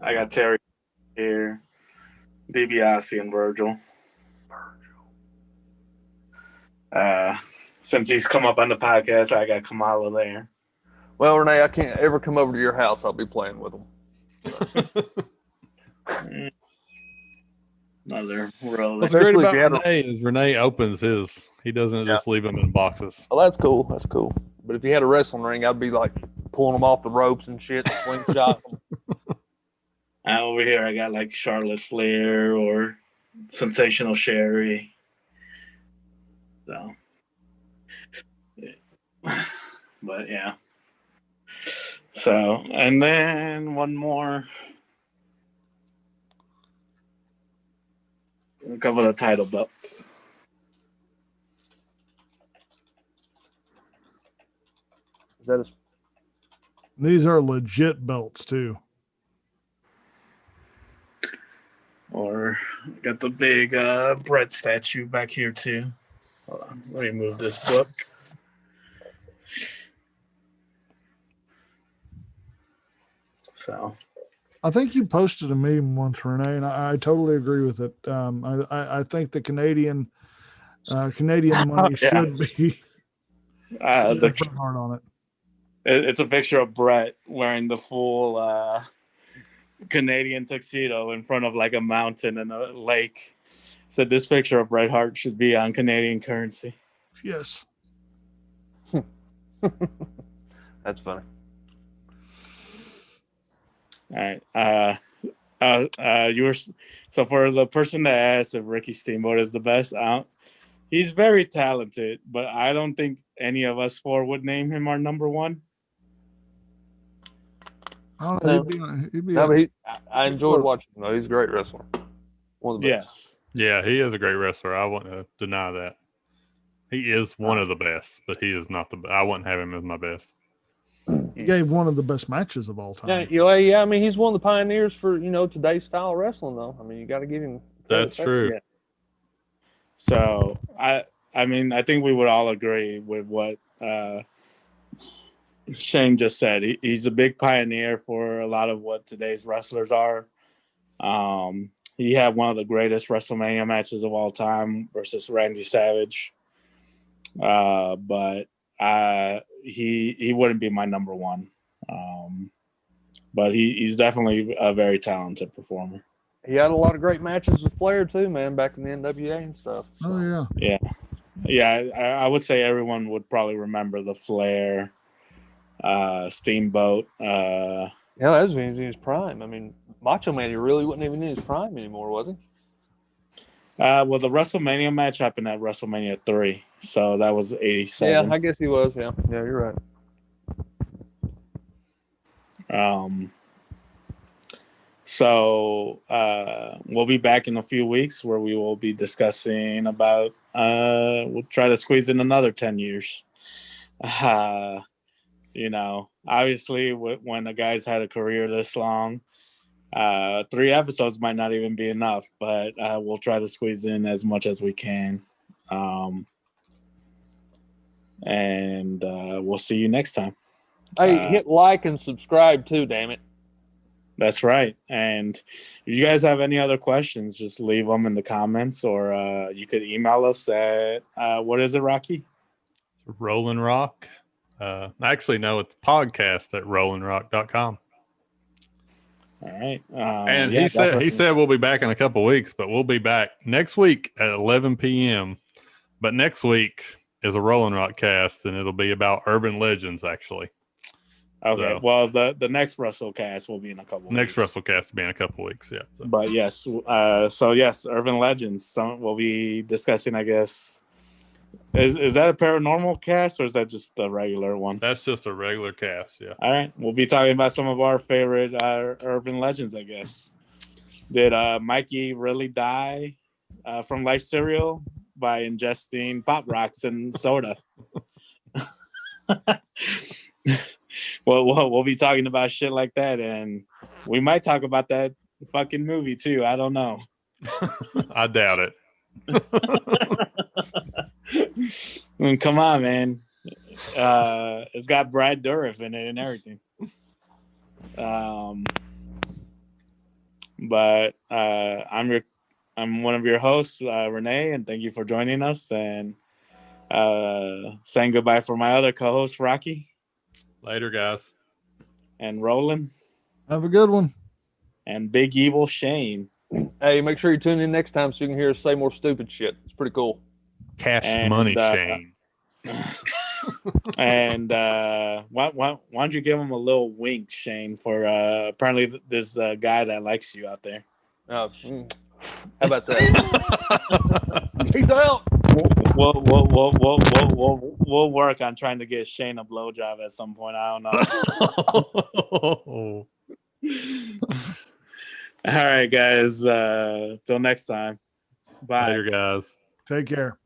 A: I got Terry here, DiBiase, and Virgil. Since he's come up on the podcast, I got Kamala there.
D: Well, Rene, I can't ever come over to your house. I'll be playing with him.
A: Another world.
B: What's great about Rene is Rene opens his. He doesn't just leave them in boxes.
D: Well, that's cool. That's cool. But if you had a wrestling ring, I'd be like pulling them off the ropes and shit, slingshot them.
A: Over here, I got like Charlotte Flair or Sensational Sherry. So, but yeah. So, and then one more. A couple of the title belts.
D: Is that
C: These are legit belts too.
A: Or got the big Brett statue back here too. Hold on, let me move this book. So,
C: I think you posted a meme once, Rene, and I totally agree with it. I think the Canadian money should be
A: the
C: hard on it.
A: It's a picture of Brett wearing the full Canadian tuxedo in front of like a mountain and a lake. So this picture of Bret Hart should be on Canadian currency.
C: Yes.
D: That's funny.
A: All right. You were so for the person that asked if Ricky Steamboat is the best, he's very talented, but I don't think any of us four would name him our number one.
C: I don't know.
D: But I enjoyed watching him, though. He's a great wrestler. One of the best.
A: Yes.
B: Yeah, he is a great wrestler. I wouldn't deny that. He is one of the best, but he is not the best. I wouldn't have him as my best.
C: He gave one of the best matches of all time.
D: Yeah. I mean, he's one of the pioneers for today's style of wrestling, though. I mean, you got to give him.
B: That's true.
A: Yeah. So I mean, I think we would all agree with what Shane just said. He's a big pioneer for a lot of what today's wrestlers are. He had one of the greatest WrestleMania matches of all time versus Randy Savage. But he wouldn't be my number one. But he's definitely a very talented performer.
D: He had a lot of great matches with Flair too, man, back in the NWA and stuff. So.
C: Oh yeah.
A: Yeah. I would say everyone would probably remember the Flair, Steamboat.
D: Yeah, that was in his prime. I mean, Macho Man, he really wasn't even in his prime anymore, was he?
A: Well, the WrestleMania match happened at WrestleMania 3, so that was 87.
D: Yeah, I guess he was. Yeah, you're right.
A: So we'll be back in a few weeks where we will be discussing about we'll try to squeeze in another 10 years. Obviously when a guy's had a career this long, 3 episodes might not even be enough, but we'll try to squeeze in as much as we can. And we'll see you next time.
D: Hey, hit like and subscribe too, damn it.
A: That's right. And if you guys have any other questions, just leave them in the comments, or you could email us at what is it, Rocky?
B: Roland Rock. Actually, no, it's podcast at rolandrock.com.
A: All right.
B: And he said we'll be back in a couple weeks, but we'll be back next week at 11 p.m. But next week is a Roland Rock cast, and it'll be about urban legends, actually.
A: Okay.
B: So,
A: well, the next WrestleCast will be in a couple weeks.
B: Next WrestleCast will be in a couple weeks, yeah. So.
A: But yes, yes, urban legends. We'll be discussing, I guess. Is that a paranormal cast, or is that just the regular one?
B: That's just a regular cast, yeah.
A: All right. We'll be talking about some of our favorite urban legends, I guess. Did Mikey really die from life cereal by ingesting Pop Rocks and soda? Well, we'll be talking about shit like that, and we might talk about that fucking movie too. I don't know.
B: I doubt it.
A: Come on, man. It's got Brad Dourif in it and everything. But I'm one of your hosts, Rene, and thank you for joining us, and saying goodbye for my other co-host, Rocky.
B: Later, guys.
A: And Roland.
C: Have a good one.
A: And Big Evil Shane.
D: Hey, make sure you tune in next time so you can hear us say more stupid shit. It's pretty cool.
B: Cash money, Shane.
A: And why don't you give him a little wink, Shane, for apparently this guy that likes you out there.
D: How about that? Peace out.
A: We'll work on trying to get Shane a blowjob at some point. I don't know. All right, guys. Till next time. Bye.
B: Later, guys.
C: Take care.